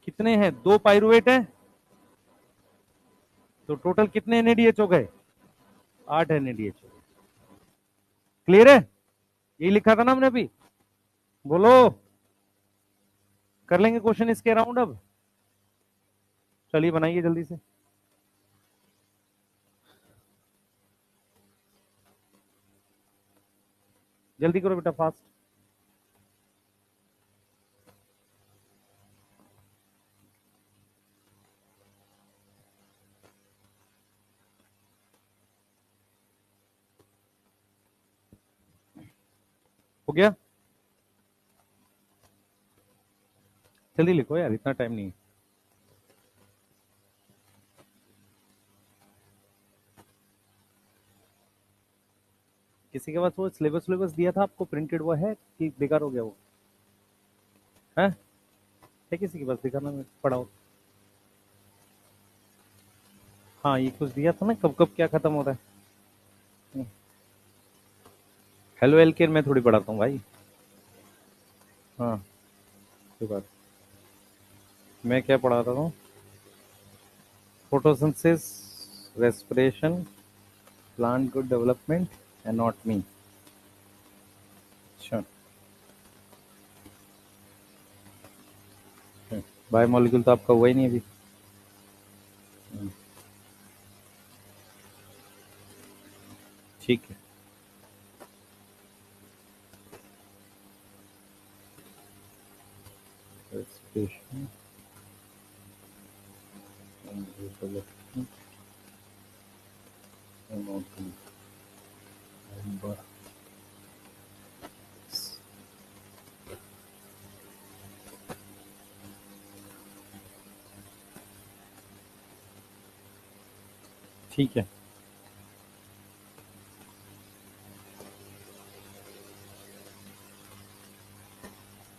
कितने हैं? 2 पाइरुवेट है, तो टोटल कितने एनएडीएच हो गए? 8 एनएडीएच हो गए। क्लियर है? ये लिखा था ना हमने अभी। बोलो, कर लेंगे क्वेश्चन इसके अराउंड अब। चलिए बनाइए जल्दी से। जल्दी करो बेटा, फास्ट। हो गया? जल्दी लिखो यार, इतना टाइम नहीं है। किसी के पास वो सिलेबस सिलेबस दिया था आपको, प्रिंटेड वो है कि बेकार हो गया वो? है किसी के पास? दिखाना, मैं पढ़ाओ। हाँ, ये कुछ दिया था ना, कब कब क्या खत्म हो रहा है। हेलो एलकेर मैं थोड़ी पढ़ाता हूँ भाई। हाँ, कोई बात। मैं क्या पढ़ाता हूँ? Photosynthesis, respiration, plant good development and not me. अच्छा, बायोमोलिक्यूल तो आपका हुआ ही नहीं अभी। ठीक है, respiration and development and not me. ठीक है,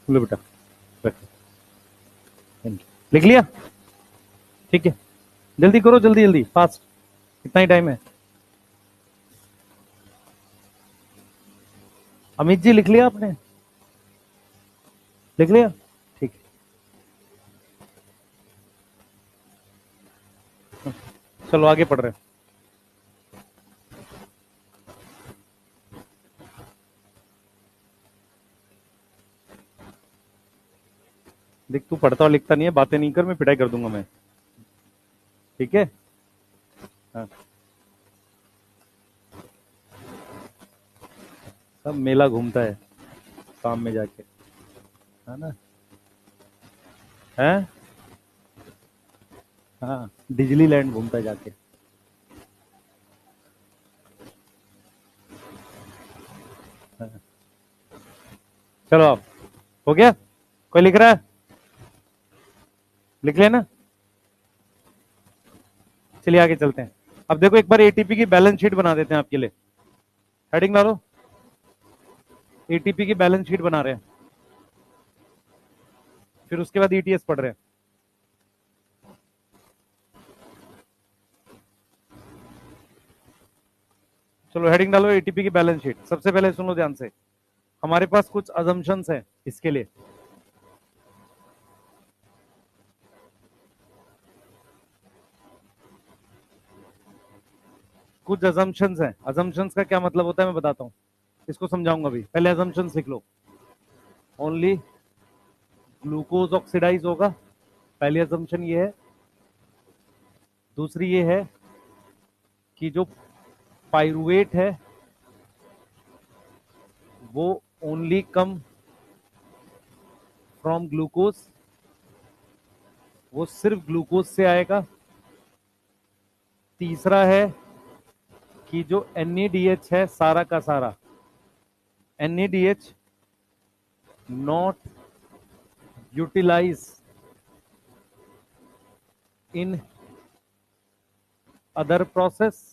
लो बेटा, रखो। लिख लिया? ठीक है, जल्दी करो, जल्दी जल्दी, फास्ट। कितना ही टाइम है? अमित जी लिख लिया आपने? लिख लिया? ठीक है, चलो आगे पढ़ रहे हैं। देख, तू पढ़ता और लिखता नहीं है, बातें नहीं कर, मैं पिटाई कर दूंगा मैं। ठीक है? हाँ, सब मेला घूमता है शाम में जाके, है ना? है? हाँ, डिज्नीलैंड घूमता है जाके। हाँ। चलो, आप हो गया? कोई लिख रहा है? लिख लेना। चलिए आगे चलते हैं। अब देखो एक बार एटीपी की बैलेंस शीट बना देते हैं आपके लिए। हेडिंग डालो, एटीपी की बैलेंस शीट बना रहे हैं, फिर उसके बाद ईटीएस पढ़ रहे हैं। चलो हेडिंग डालो, एटीपी की बैलेंस शीट। सबसे पहले सुनो ध्यान से, हमारे पास कुछ अजम्पशंस हैं इसके लिए। कुछ अजम्पशंस हैं। अजम्पशंस का क्या मतलब होता है मैं बताता हूं, इसको समझाऊंगा अभी। पहले अजम्पशंस लिख लो। ओनली ग्लूकोज ऑक्सीडाइज होगा, पहली अजम्पशन ये है। दूसरी ये है कि जो पाइरुवेट है वो ओनली कम फ्रॉम ग्लूकोज, वो सिर्फ ग्लूकोज से आएगा। तीसरा है कि जो NADH है सारा का सारा, NADH not utilise in other process.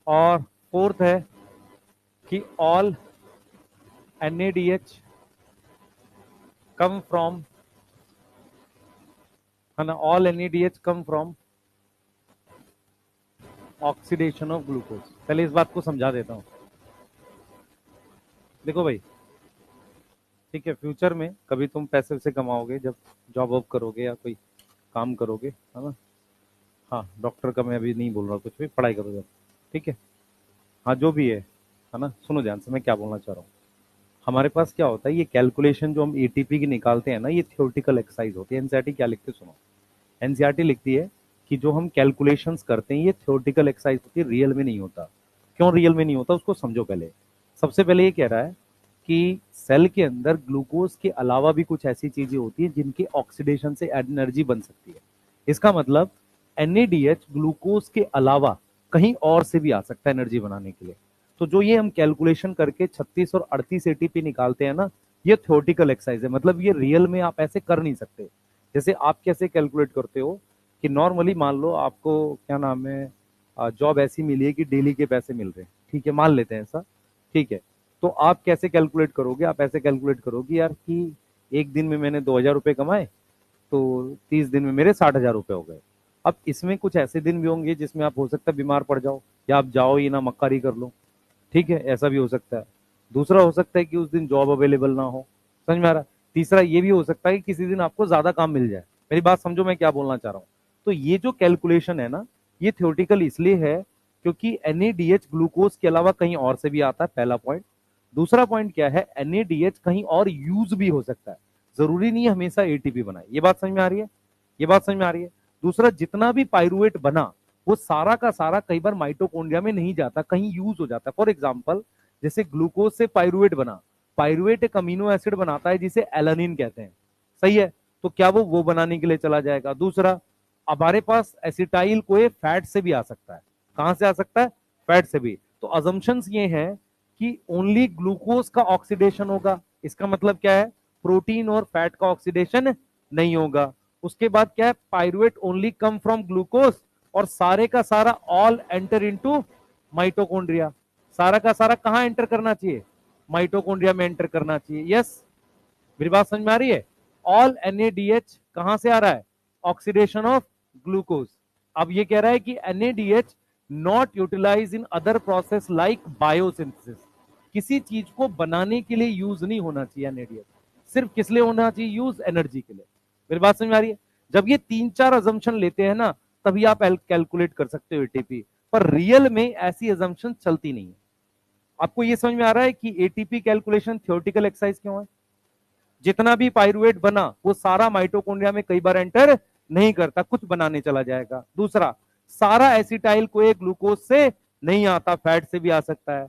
और फोर्थ है कि ऑल NADH कम फ्रॉम, है ना, all NADH come from oxidation of glucose. पहले इस बात को समझा देता हूं। देखो भाई, ठीक है, फ्यूचर में कभी तुम पैसे से कमाओगे, जब जॉब वॉब करोगे या कोई काम करोगे, है ना। हाँ, डॉक्टर का मैं अभी नहीं बोल रहा, कुछ भी पढ़ाई करो जब, ठीक है। हाँ जो भी है ना, सुनो ध्यान से मैं क्या बोलना चाह रहा हूँ। हमारे पास क्या होता है, ये कैलकुलेशन जो हम एटीपी की निकालते हैं ना, ये थियोरेटिकल एक्सरसाइज होती है। एनसीईआरटी क्या लिखते सुनो, एनसीईआरटी लिखती है कि जो हम कैलकुलेशंस करते हैं ये थियोरेटिकल एक्सरसाइज होती है, रियल में नहीं होता। क्यों रियल में नहीं होता उसको समझो पहले। सबसे पहले ये कह रहा है कि सेल के अंदर ग्लूकोज के अलावा भी कुछ ऐसी चीजें होती हैं जिनके ऑक्सीडेशन से एनर्जी बन सकती है। इसका मतलब NADH ग्लूकोज के अलावा कहीं और से भी आ सकता है एनर्जी बनाने के लिए। तो जो ये हम कैलकुलेशन करके 36 और 38 एटीपी निकालते हैं ना, ये थियोरेटिकल एक्सरसाइज है, मतलब ये रियल में आप ऐसे कर नहीं सकते। जैसे आप कैसे कैलकुलेट करते हो कि नॉर्मली मान लो आपको क्या नाम है, जॉब ऐसी मिली है कि डेली के पैसे मिल रहे हैं, ठीक है, मान लेते हैं ऐसा, ठीक है। तो आप कैसे कैलकुलेट करोगे, आप ऐसे कैलकुलेट करोगे यार कि एक दिन में मैंने 2,000 रुपये कमाए, तो 30 दिन में मेरे 60,000 रुपये हो गए। अब इसमें कुछ ऐसे दिन भी होंगे जिसमें आप हो सकता है बीमार पड़ जाओ, या आप जाओ ही ना, मक्कारी कर लो, ठीक है, ऐसा भी हो सकता है। दूसरा हो सकता है कि उस दिन जॉब अवेलेबल ना हो, समझ में आ रहा है। तीसरा ये भी हो सकता है कि किसी दिन आपको ज्यादा काम मिल जाए। मेरी बात समझो मैं क्या बोलना चाह रहा हूँ। तो ये जो कैलकुलेशन है ना, ये थियोरेटिकल इसलिए है क्योंकि NADH ग्लूकोज के अलावा कहीं और से भी आता है, पहला पॉइंट। दूसरा पॉइंट क्या है, NADH कहीं और यूज भी हो सकता है, जरूरी नहीं है हमेशा एटीपी बनाए। ये बात समझ में आ रही है, ये बात समझ में आ रही है। दूसरा, जितना भी पाइरुवेट बना वो सारा का सारा कई बार माइटोकॉन्ड्रिया में नहीं जाता, कहीं यूज हो जाता है। फॉर एग्जाम्पल, जैसे ग्लूकोज से पाइरुवेट बना, पाइरुवेट एक अमीनो एसिड बनाता है जिसे एलानिन कहते हैं, सही है। तो क्या वो बनाने के लिए चला जाएगा। दूसरा, हमारे पास एसिटाइल कोई फैट से भी आ सकता है। कहां से आ सकता है, फैट से भी। तो अजम्पशंस ये हैं कि ओनली ग्लूकोज का ऑक्सीडेशन होगा, इसका मतलब क्या है, प्रोटीन और फैट का ऑक्सीडेशन नहीं होगा। उसके बाद क्या है, pyruvate only come from glucose, और सारे का सारा ऑल एंटर इनटू माइटोकॉन्ड्रिया। सारा का सारा कहां एंटर करना चाहिए, माइटोकॉन्ड्रिया में एंटर करना चाहिए। यस, मेरी बात समझ में आ रही है। ऑल NADH कहां से आ रहा है, ऑक्सीडेशन ऑफ ग्लूकोज। अब ये कह रहा है कि NADH not utilise in other process like biosynthesis. किसी चीज को बनाने के लिए यूज नहीं होना चाहिए NADH, सिर्फ किस लिए होना चाहिए यूज, एनर्जी के लिए। मेरी बात समझ में आ रही है। जब ये 3-4 अजम्पशन लेते हैं ना, तभी आप कैलकुलेट कर सकते हो एटीपी, पर रियल में ऐसी अजम्पशन चलती नहीं है। आपको ये समझ में आ रहा है कि एटीपी कैलकुलेशन थियोरेटिकल एक्सरसाइज क्यों है। जितना भी पाइरुवेट बना वो सारा माइटोकॉन्ड्रिया में कई बार एंटर नहीं करता, कुछ बनाने चला जाएगा। दूसरा, सारा एसिटाइल को एक ग्लूकोज से नहीं आता, फैट से भी आ सकता है।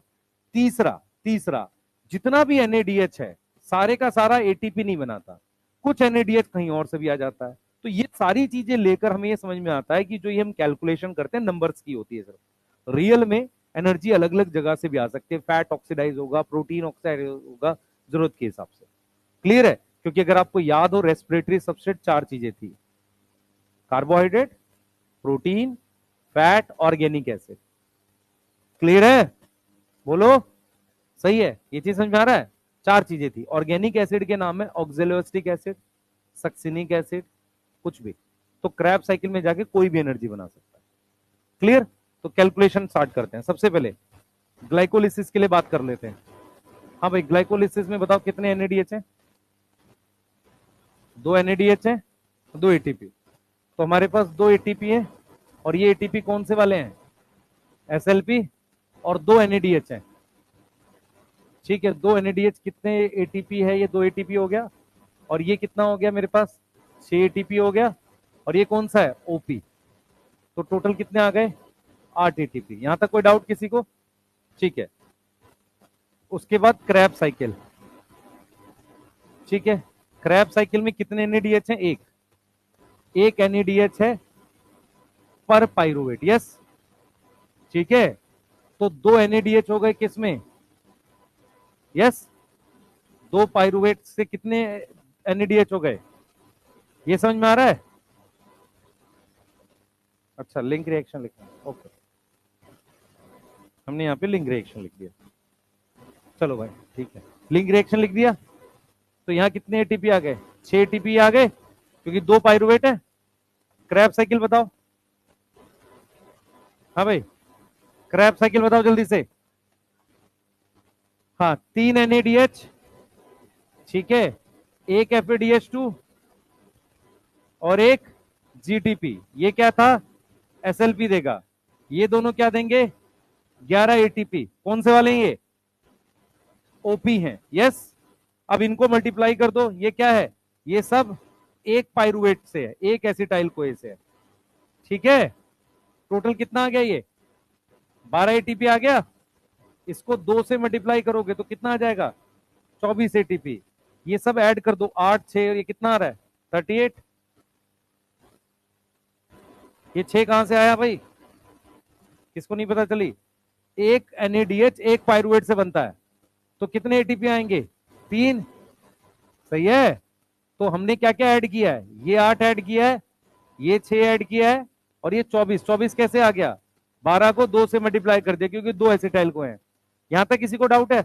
तीसरा तीसरा जितना भी NADH है सारे का सारा एटीपी नहीं बनाता, कुछ NADH कहीं और से भी आ जाता है। तो ये सारी चीजें लेकर हमें ये समझ में आता है कि जो ये हम कैलकुलेशन करते हैं नंबर्स की होती है, सिर्फ रियल में एनर्जी अलग अलग जगह से भी आ सकती है, फैट ऑक्सीडाइज होगा, प्रोटीन ऑक्सीडाइज होगा, जरूरत के हिसाब से। क्लियर है? क्योंकि अगर आपको याद हो, रेस्पिरेटरी सबस्ट्रेट 4 चीजें थी, carbohydrate, protein, fat, organic acid. Clear है? बोलो, सही है? ये चीज समझ में आ रहा है? 4 चीजें थी। ऑर्गेनिक एसिड के नाम है ऑक्जेलोएस्टिक एसिड, सक्सिनिक एसिड, कुछ भी। तो क्रैब साइकिल में जाके कोई भी एनर्जी बना सकता है। क्लियर? तो कैलकुलेशन स्टार्ट करते हैं। सबसे पहले ग्लाइकोलिसिस के लिए बात कर लेते हैं। हाँ भाई, ग्लाइकोलिसिस में बताओ कितने एनएडीएच है? 2 एनएडीएच है, 2 एटीपी। तो हमारे पास 2 एटीपी है, और ये एटीपी कौन से वाले हैं? एसएलपी, और 2 एनएडीएच है। ठीक है, 2 एनएडीएच कितने एटीपी है? ये 2 एटीपी हो गया, और ये कितना हो गया मेरे पास? 6 एटीपी हो गया, और ये कौन सा है? ओपी। तो टोटल कितने आ गए? 8 एटीपी। यहां तक कोई डाउट किसी को? ठीक है। उसके बाद क्रैब साइकिल। ठीक है, क्रैब साइकिल में कितने एनएडीएच है? एक एनएडीएच है पर पाइरुवेट। यस, ठीक है। तो 2 एनएडीएच हो गए किसमें? यस, 2 पाइरुवेट से कितने एनएडीएच हो गए? ये समझ में आ रहा है? अच्छा, लिंक रिएक्शन लिखना, ओके। हमने यहाँ पे लिंक रिएक्शन लिख दिया। चलो भाई, ठीक है, लिंक रिएक्शन लिख दिया। तो यहाँ कितने एटीपी आ गए? 6 एटीपी आ गए, क्योंकि 2 पाइरुवेट है। क्रैब साइकिल बताओ। हाँ भाई, क्रैब साइकिल बताओ जल्दी से। हाँ, 3 एनएडीएच, ठीक है, एक एफएडीएच2 और एक जीटीपी। ये क्या था? एसएलपी देगा। ये दोनों क्या देंगे? 11 एटीपी। कौन से वाले हैं ये? ओपी हैं। यस, अब इनको मल्टीप्लाई कर दो। ये क्या है? ये सब एक पाइरुवेट से है, एक एसिटाइल कोए से है। ठीक है, टोटल कितना आ गया? ये 12 एटीपी आ गया। इसको 2 से मल्टीप्लाई करोगे तो कितना आ जाएगा? 24 एटीपी। ये सब ऐड कर दो, 8 6, ये कितना आ रहा है? 38। ये 6 कहां से आया भाई? किसको नहीं पता चली? एक एनएडीएच एक पाइरुवेट से बनता है, तो कितने एटीपी आएंगे? 3। सही है। तो हमने क्या क्या ऐड किया है? ये 8 ऐड किया है, ये 6 ऐड किया है, और ये 24। 24 कैसे आ गया? 12 को 2 से मल्टीप्लाई कर दिया, क्योंकि 2 एसिटाइल को है। यहां तक किसी को डाउट है?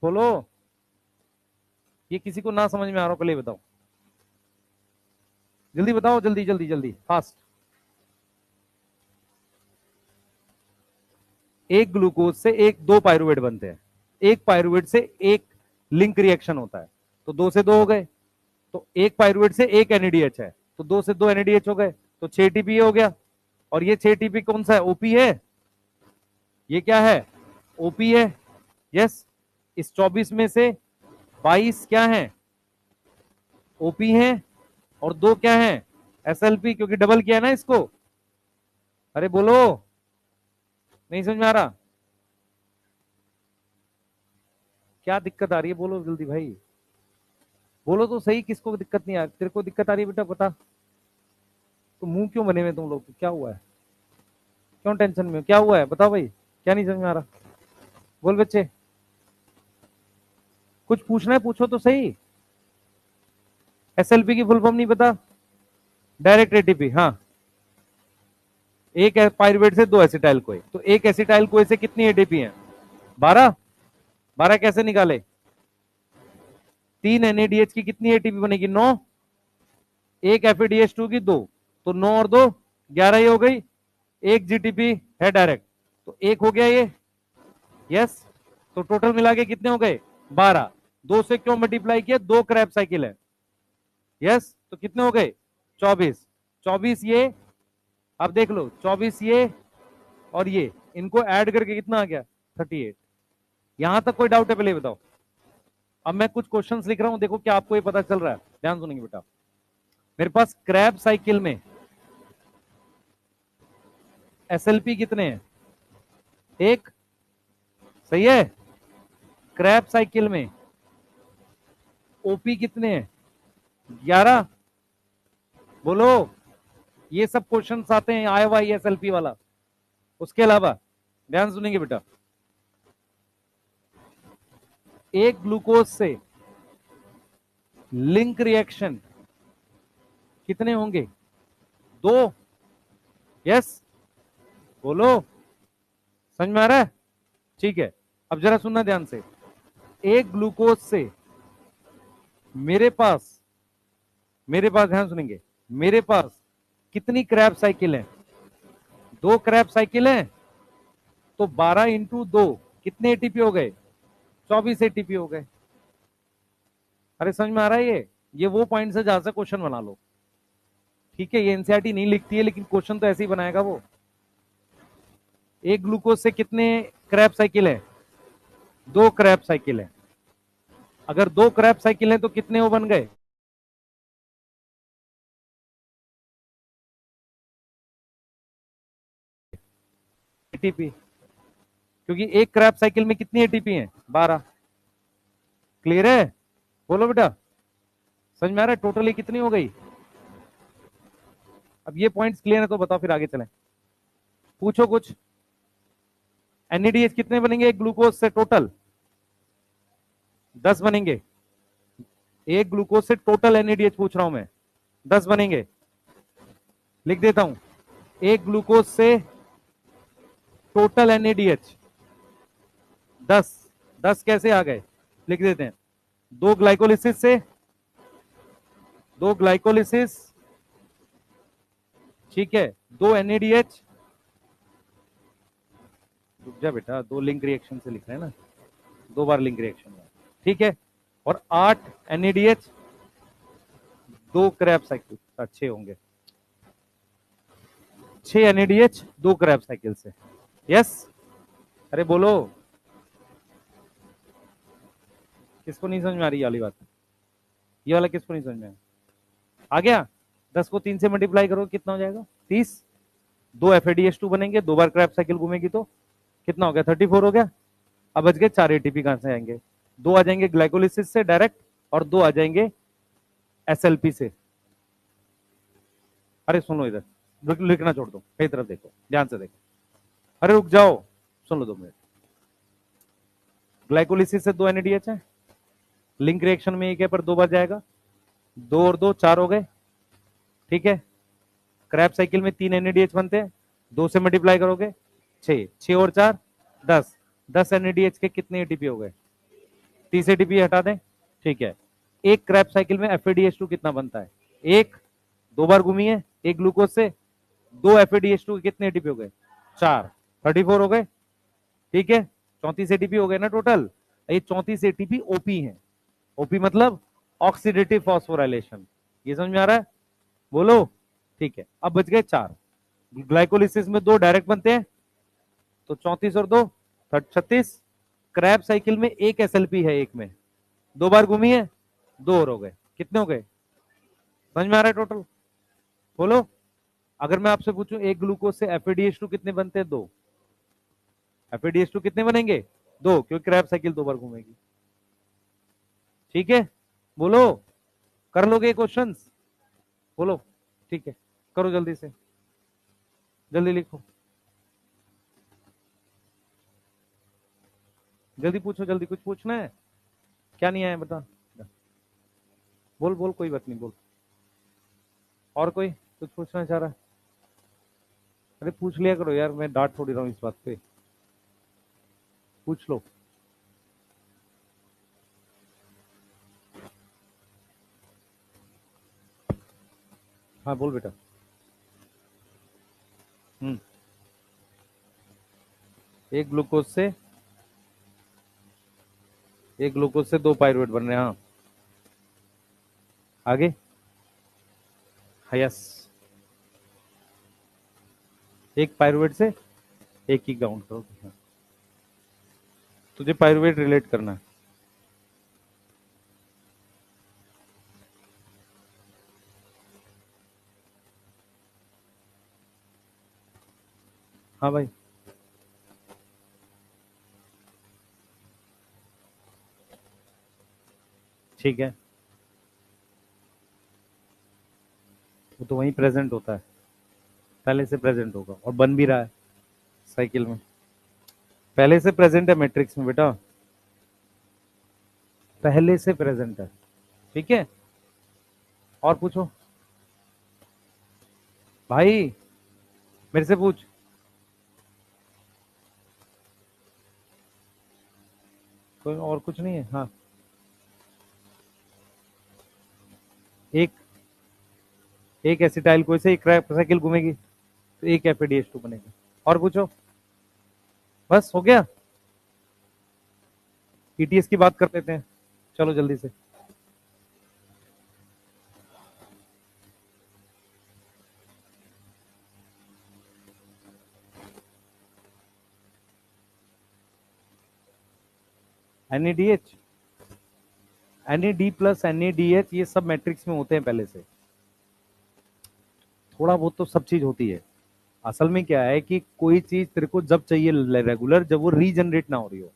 बोलो, ये किसी को ना समझ में आ रहा हो पहले बताओ, जल्दी बताओ, जल्दी जल्दी जल्दी, फास्ट। एक ग्लूकोज से एक 2 पाइरुवेट बनते हैं, एक पाइरुवेट से एक लिंक रिएक्शन होता है, तो 2 से 2 हो गए। तो एक पाइरुवेट से एक एनएडीएच है, तो 2 से 2 एनएडीएच हो गए, तो 6 टीपी हो गया। और ये 6 टीपी कौन सा है? ओपी है। ये क्या है? ओपी है। यस, इस 24 में से 22 क्या है? ओपी है, और 2 क्या है? एसएलपी, क्योंकि डबल किया है ना इसको। अरे बोलो, नहीं समझ में आ रहा? क्या दिक्कत आ रही है? बोलो जल्दी भाई, बोलो तो सही, किसको दिक्कत नहीं आ रही? तेरे को दिक्कत आ रही है बेटा, बता। तो मुंह क्यों बने हुए तुम लोग? क्या हुआ है? क्यों टेंशन में? क्या हुआ है बताओ भाई, क्या नहीं समझ में आ रहा? बोल बच्चे, कुछ पूछना है पूछो तो सही। एसएलपी की फुल फॉर्म नहीं पता? Direct ATP. हाँ, एक पाइरुवेट से 2 एसिटाइल कोए, तो एक एसिटाइल कोए से कितनी एटीपी है? 12। 12 कैसे निकाले? 3 एनएडीएच की कितनी एटीपी बनेगी? 9। एक एफएडीएच2 की 2, तो 9 और 2 11 ही हो गई। एक जीटीपी है डायरेक्ट, तो एक हो गया ये। यस, तो टोटल मिला के कितने हो गए? 12। 2 से क्यों मल्टीप्लाई किया? 2 क्रैब साइकिल है। यस, तो कितने हो गए? 24। 24 ये, अब देख लो, 24 ये और ये, इनको ऐड करके कितना आ गया? 38। यहां तक कोई डाउट है? पहले बताओ। अब मैं कुछ क्वेश्चंस लिख रहा हूं, देखो क्या आपको ये पता चल रहा है। ध्यान सुनेंगे बेटा। मेरे पास क्रैब साइकिल में एसएलपी कितने हैं? एक। सही है। क्रैब साइकिल में ओपी कितने हैं? 11। बोलो, ये सब क्वेश्चंस आते हैं IYSLP वाला। उसके अलावा ध्यान सुनेंगे बेटा, एक ग्लूकोज से लिंक रिएक्शन कितने होंगे? 2। यस, बोलो, समझ में आ रहा है? ठीक है, अब जरा सुनना ध्यान से। एक ग्लूकोज से मेरे पास ध्यान सुनेंगे, मेरे पास कितनी क्रैब साइकिल है? 2 क्रैब साइकिल है, तो 12 इंटू 2 कितने एटीपी हो गए? 24 एटीपी हो गए। अरे समझ में आ रहा है? ये वो पॉइंट से जहां से क्वेश्चन बना लो। ठीक है, ये एनसीईआरटी नहीं लिखती है, लेकिन क्वेश्चन तो ऐसे ही बनाएगा वो। एक ग्लूकोज से कितने क्रैब साइकिल है? 2 क्रैब साइकिल है। अगर 2 क्रैब साइकिल है तो कितने वो बन गए? एटीपी। क्योंकि एक क्रैब साइकिल में कितनी एटीपी है? 12। क्लियर है? बोलो बेटा, समझ में आ रहा है? टोटली कितनी हो गई? अब ये पॉइंट्स क्लियर है तो बताओ, फिर आगे चलें। पूछो कुछ। एनएडीएच कितने बनेंगे एक ग्लूकोज से टोटल? 10 बनेंगे। एक ग्लूकोज से टोटल एनएडीएच पूछ रहा हूं मैं, 10 बनेंगे। लिख देता हूं, एक ग्लूकोज से टोटल एनएडीएच 10। 10 कैसे आ गए? लिख देते हैं, दो ग्लाइकोलिसिस से, 2 ग्लाइकोलिसिस, ठीक है, 2 एनएडीएच, रुक जा बेटा, 2 लिंक रिएक्शन से लिख रहे हैं ना, 2 बार लिंक रिएक्शन है, ठीक है, और 8 एनएडीएच, 2 क्रैब साइकिल, 6 होंगे, 6 एनएडीएच 2 क्रैब साइकिल से। यस, अरे बोलो, किसको नहीं समझ में आ रही ये वाली बात? ये वाला किसको नहीं समझ में आ गया? 10 को 3 से मल्टीप्लाई करो, कितना हो जाएगा? 30। 2 एफएडीएच2 बनेंगे, 2 बार क्रैब साइकिल घूमेगी तो कितना हो गया? 34 हो गया। अब बच गए 4 एटीपी। कहां से आएंगे? 2 आ जाएंगे ग्लाइकोलिसिस से डायरेक्ट, और 2 आ जाएंगे एसएलपी से। अरे सुनो, इधर लिखना छोड़ दो, कई तरफ देखो, ध्यान से देखो। अरे रुक जाओ, सुन लो 2 मिनट। ग्लाइकोलिसिस से 2 एनएडीएच है, लिंक रिएक्शन में 1 है पर 2 बार जाएगा, 2 और 2 4 हो गए, ठीक है। क्रैब साइकिल में 3 एनएडीएच बनते हैं, 2 से मल्टीप्लाई करोगे 6, 6 और 4 10, 10 एनएडीएच के कितने एटीपी हो गए? 30 एटीपी हटा दें, ठीक है। एक क्रैब साइकिल में एफएडीएच2 कितना बनता है? 1, 2 बार घूमी है एक ग्लूकोज से, 2 एफएडीएच2 के कितने एटीपी हो गए? 4, 34 हो गए, ठीक है। 34 एटीपी हो गए ना टोटल। ये 34 एटीपी ओपी है। ओपी मतलब ऑक्सीडेटिव फॉस्फोराइलेशन। ये समझ में आ रहा है? बोलो, ठीक है। अब बच गए 4। ग्लाइकोलिसिस में 2 डायरेक्ट बनते हैं, तो 34 और 2 36। क्रैब साइकिल में 1 एसएलपी है, एक में 2 बार घूमी है, 2 और हो गए, कितने हो गए? समझ में आ रहा है टोटल? बोलो, अगर मैं आपसे पूछूं एक ग्लूकोज से एफएडीएच2 कितने बनते हैं? 2। एफएडीएच2 कितने बनेंगे? 2, क्योंकि क्रैब साइकिल 2 बार घूमेगी, ठीक है। बोलो, कर लोगे क्वेश्चंस? बोलो, ठीक है, करो जल्दी से, जल्दी लिखो, जल्दी पूछो, जल्दी कुछ पूछना है? क्या नहीं आया बता, बोल बोल, कोई बात नहीं, बोल। और कोई कुछ पूछना चाह रहा है? अरे पूछ लिया करो यार, मैं डांट थोड़ी रहा हूँ इस बात पे, पूछ लो। हाँ बोल बेटा। हम्म, एक ग्लूकोज से 2 पाइरुवेट बन रहे हैं, हाँ। आगे, हाँ, यस, एक पाइरुवेट से एक ही काउंट करो, हाँ। तुझे पाइरुवेट रिलेट करना है। हाँ भाई, ठीक है, वो तो वहीं प्रेजेंट होता है, पहले से प्रेजेंट होगा और बन भी रहा है, साइकिल में पहले से प्रेजेंट है मैट्रिक्स में बेटा, पहले से प्रेजेंट है। ठीक है, और पूछो भाई, मेरे से पूछ। कोई और कुछ नहीं है? हाँ, एक एक एसिटाइल कोई से एक साइकिल घूमेगी तो एक एफएडीएच2 बनेगा। और पूछो, बस हो गया। ईटीएस की बात कर लेते हैं, चलो जल्दी से। एनएडीएच, एनएडी प्लस एनएडीएच ये सब मैट्रिक्स में होते हैं पहले से, थोड़ा बहुत तो सब चीज होती है। असल में क्या है कि कोई चीज तेरे को जब चाहिए रेगुलर, जब वो रीजनरेट ना हो रही हो।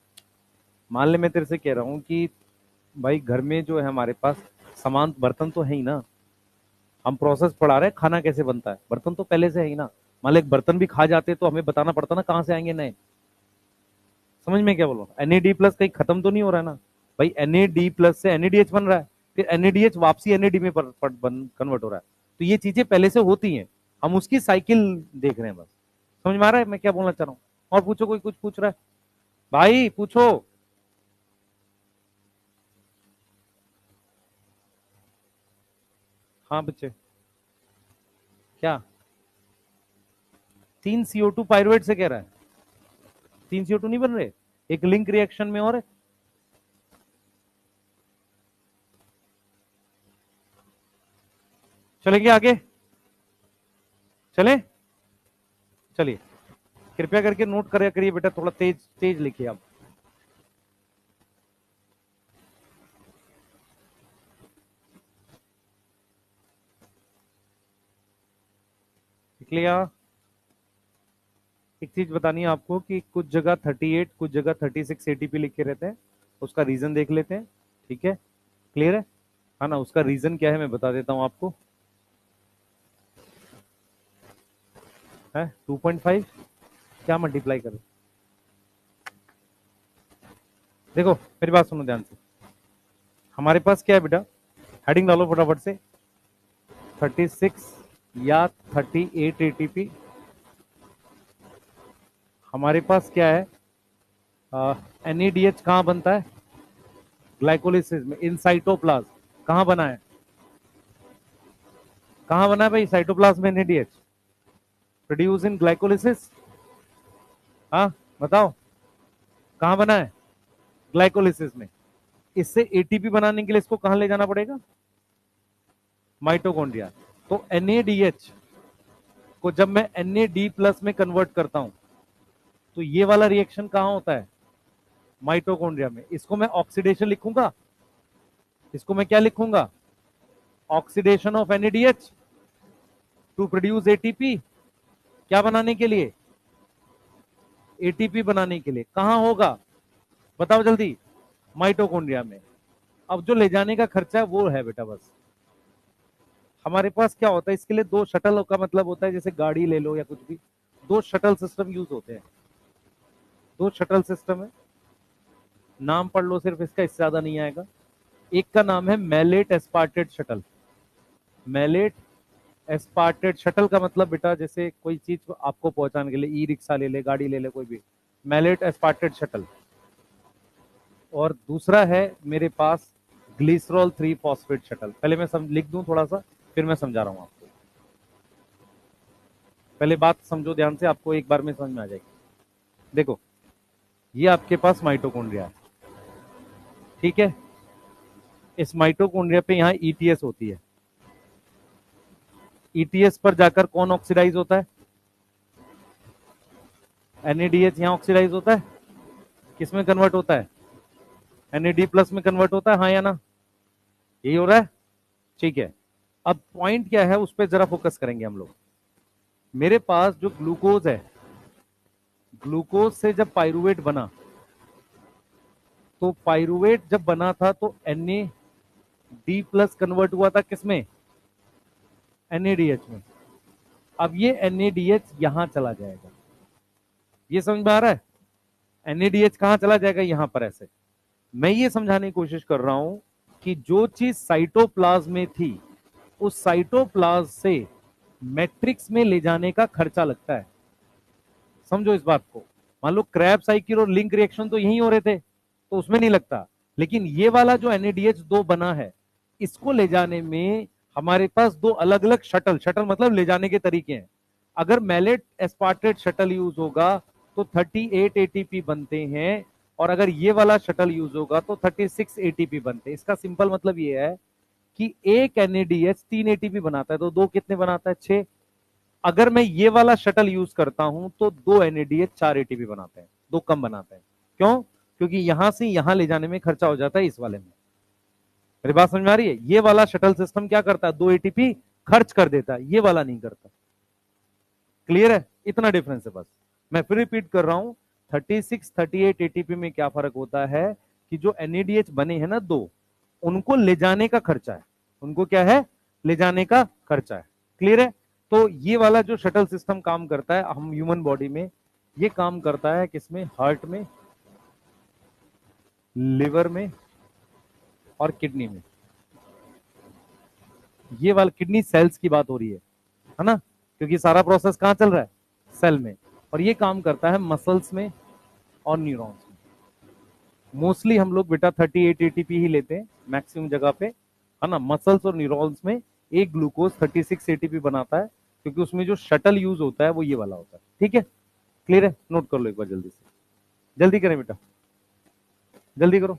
मान ले मैं तेरे से कह रहा हूँ कि भाई घर में जो है हमारे पास सामान बर्तन तो है ही ना, हम प्रोसेस पढ़ा रहे हैं खाना कैसे बनता है, बर्तन तो पहले से है ही ना। मान लो एक बर्तन भी खा जाते तो हमें बताना पड़ता ना कहाँ से आएंगे नए। समझ में क्या बोलो, एनएडी प्लस कहीं खत्म तो नहीं हो रहा है ना भाई, एनएडी प्लस से एनएडीएच बन रहा है, फिर एनएडीएच वापसी एनएडी में कन्वर्ट हो रहा है। तो ये चीजें पहले से होती हैं, हम उसकी साइकिल देख रहे हैं बस। समझ में आ रहा है मैं क्या बोलना चाह रहा हूँ? और पूछो, कोई कुछ पूछ रहा है भाई, पूछो। हाँ बच्चे, क्या 3 CO2 पायरुवेट से कह रहा है? 3 CO2 नहीं बन रहे, एक लिंक रिएक्शन में और है। चलेंगे आगे, चले, चलिए। कृपया करके नोट करिए करिए बेटा, थोड़ा तेज तेज लिखिए आप। लिख लिया? एक चीज बतानी है आपको कि कुछ जगह 38 कुछ जगह 36 एटीपी लिखे रहते हैं, उसका रीजन देख लेते हैं। ठीक है, क्लियर है ना? उसका रीजन क्या है मैं बता देता हूं आपको। है 2.5, क्या मल्टीप्लाई करो, देखो मेरी बात सुनो ध्यान से। हमारे पास क्या है बेटा, हेडिंग डालो फटाफट से, 36 या 38 एटीपी। हमारे पास क्या है, एनएडीएच कहाँ बनता है? ग्लाइकोलिसिस में, इन साइटोप्लाज्म। कहाँ बना है, कहाँ बना है भाई साइटोप्लाज्म में एनएडीएच? Produce in glycolysis. हाँ बताओ, कहाँ बना है? ग्लाइकोलिसिस में। इससे एटीपी बनाने के लिए इसको कहाँ ले जाना पड़ेगा? माइटोकॉन्ड्रिया। तो एनएडीएच को जब मैं एनएडी प्लस में कन्वर्ट करता हूं तो ये वाला रिएक्शन कहाँ होता है? माइटोकॉन्ड्रिया में। इसको मैं ऑक्सीडेशन लिखूंगा, इसको मैं क्या लिखूंगा? Oxidation of NADH to produce ATP. क्या बनाने के लिए? एटीपी बनाने के लिए। कहां होगा बताओ जल्दी? माइटोकॉन्ड्रिया में। अब जो ले जाने का खर्चा है वो है बेटा बस। हमारे पास क्या होता है, इसके लिए दो शटल का मतलब होता है, जैसे गाड़ी ले लो या कुछ भी, दो शटल सिस्टम यूज होते हैं। दो शटल सिस्टम है, नाम पढ़ लो सिर्फ इसका, इससे ज्यादा नहीं आएगा। एक का नाम है malate aspartate shuttle. Malate aspartate shuttle का मतलब बेटा, जैसे कोई चीज को आपको पहुंचाने के लिए, ई रिक्शा ले ले, गाड़ी ले ले, कोई भी, मैलेट एस्पार्टेट शटल। और दूसरा है मेरे पास ग्लिसरॉल 3 फॉस्फेट शटल। पहले मैं लिख दूं थोड़ा सा, फिर मैं समझा रहा हूं आपको। पहले बात समझो ध्यान से, आपको एक बार में समझ में आ जाएगी। देखो, ये आपके पास माइटोकॉन्ड्रिया है, ठीक है? इस माइटोकॉन्ड्रिया पे यहाँ ईटीएस होती है। ईटीएस पर जाकर कौन ऑक्सीडाइज होता है? एनएडीएच यहाँ ऑक्सीडाइज होता है, किसमें कन्वर्ट होता है? एनएडी प्लस में कन्वर्ट होता है, हाँ या ना? यही हो रहा है, ठीक है। अब पॉइंट क्या है उस पर जरा फोकस करेंगे हम लोग। मेरे पास जो ग्लूकोज है, ग्लूकोज से जब पाइरुवेट बना, तो पाइरुवेट जब बना था तो एनएडी प्लस कन्वर्ट हुआ था किसमें? एनएडीएच में। अब ये एनएडीएच यहां चला जाएगा, ये समझ में आ रहा है? NADH कहाँ चला जाएगा, यहां पर ऐसे। मैं ये समझाने की कोशिश कर रहा हूं कि जो चीज साइटोप्लाज्म में थी, उस साइटोप्लाज्म से मैट्रिक्स में ले जाने का खर्चा लगता है। समझो इस बात को। मान लो क्रैब साइकिल और लिंक रिएक्शन तो यही हो रहे थे, तो उसमें नहीं लगता। लेकिन ये वाला जो NADH2 बना है, इसको ले जाने में हमारे पास दो अलग अलग शटल, शटल मतलब ले जाने के तरीके हैं। अगर मैलेट एस्पार्टेट शटल यूज होगा तो 38 ATP बनते हैं, और अगर ये वाला शटल यूज होगा तो 36 ATP बनते हैं। इसका सिंपल मतलब ये है कि एक NADH 3 ATP बनाता है, तो दो कितने बनाता है, 6। अगर मैं ये वाला शटल यूज करता हूं तो दो NADH 4 ATP बनाते हैं, दो कम बनाते हैं। क्यों? क्योंकि यहां से यहां ले जाने में खर्चा हो जाता है इस वाले में। मेरी बात समझ में आ रही है? ये वाला शटल सिस्टम क्या करता है, 2 ATP खर्च कर देता है, ये वाला नहीं करता। क्लियर है? इतना डिफरेंस है बस। मैं फिर रिपीट कर रहा हूं, 36 38 ATP में क्या फर्क होता है कि जो NADH बने हैं ना दो, उनको ले जाने का खर्चा है। उनको क्या है, ले जाने का खर्चा है। क्लियर है? तो ये वाला जो शटल सिस्टम काम करता है हम ह्यूमन बॉडी में, ये काम करता है किसमें, हार्ट में, लिवर में और किडनी में। ये वाला किडनी सेल्स की बात हो रही है ना, क्योंकि सारा प्रोसेस कहां चल रहा है, सेल में। और ये काम करता है मसल्स में और न्यूरॉन्स में। मोस्टली हम लोग बेटा 38 ATP ही लेते हैं मैक्सिमम जगह पे, है ना। मसल्स और न्यूरॉन्स में एक ग्लूकोज 36 ATP बनाता है, क्योंकि उसमें जो शटल यूज होता है वो ये वाला होता है। ठीक है? क्लियर है? नोट कर लो एक बार जल्दी से, जल्दी करें बेटा, जल्दी करो,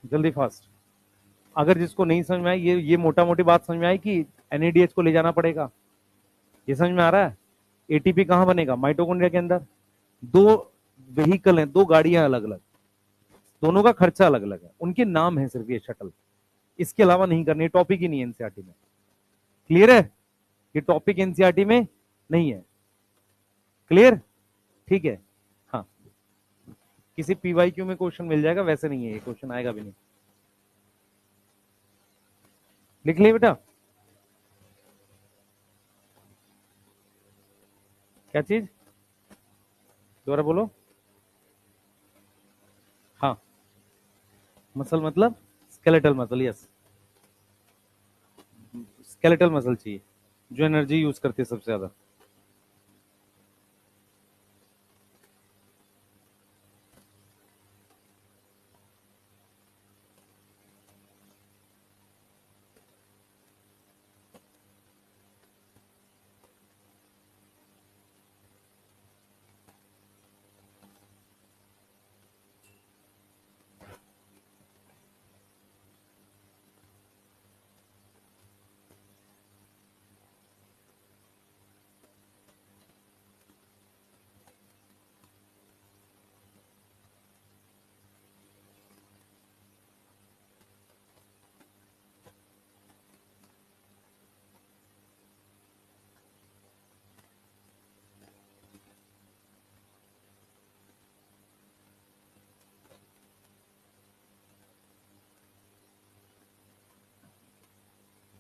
जल्दी फास्ट। अगर जिसको नहीं समझ में आई, ये मोटा मोटी बात समझ में आई कि NADH को ले जाना पड़ेगा, ये समझ में आ रहा है? ATP कहां बनेगा, माइटोकॉन्ड्रिया के अंदर। दो व्हीकल हैं, दो गाड़ियां अलग अलग, दोनों का खर्चा अलग अलग है, उनके नाम है सिर्फ ये शटल। इसके अलावा नहीं करनी, टॉपिक ही नहीं है एनसीईआरटी में। क्लियर है? ये टॉपिक एनसीईआरटी में नहीं है। क्लियर? ठीक है। हाँ, किसी PYQ में क्वेश्चन मिल जाएगा, वैसे नहीं है ये क्वेश्चन, आएगा भी नहीं। लिख लिया बेटा? क्या चीज, दोबारा बोलो। हाँ, मसल मतलब skeletal muscle, yes, skeletal muscle चाहिए जो एनर्जी यूज करती है सबसे ज्यादा।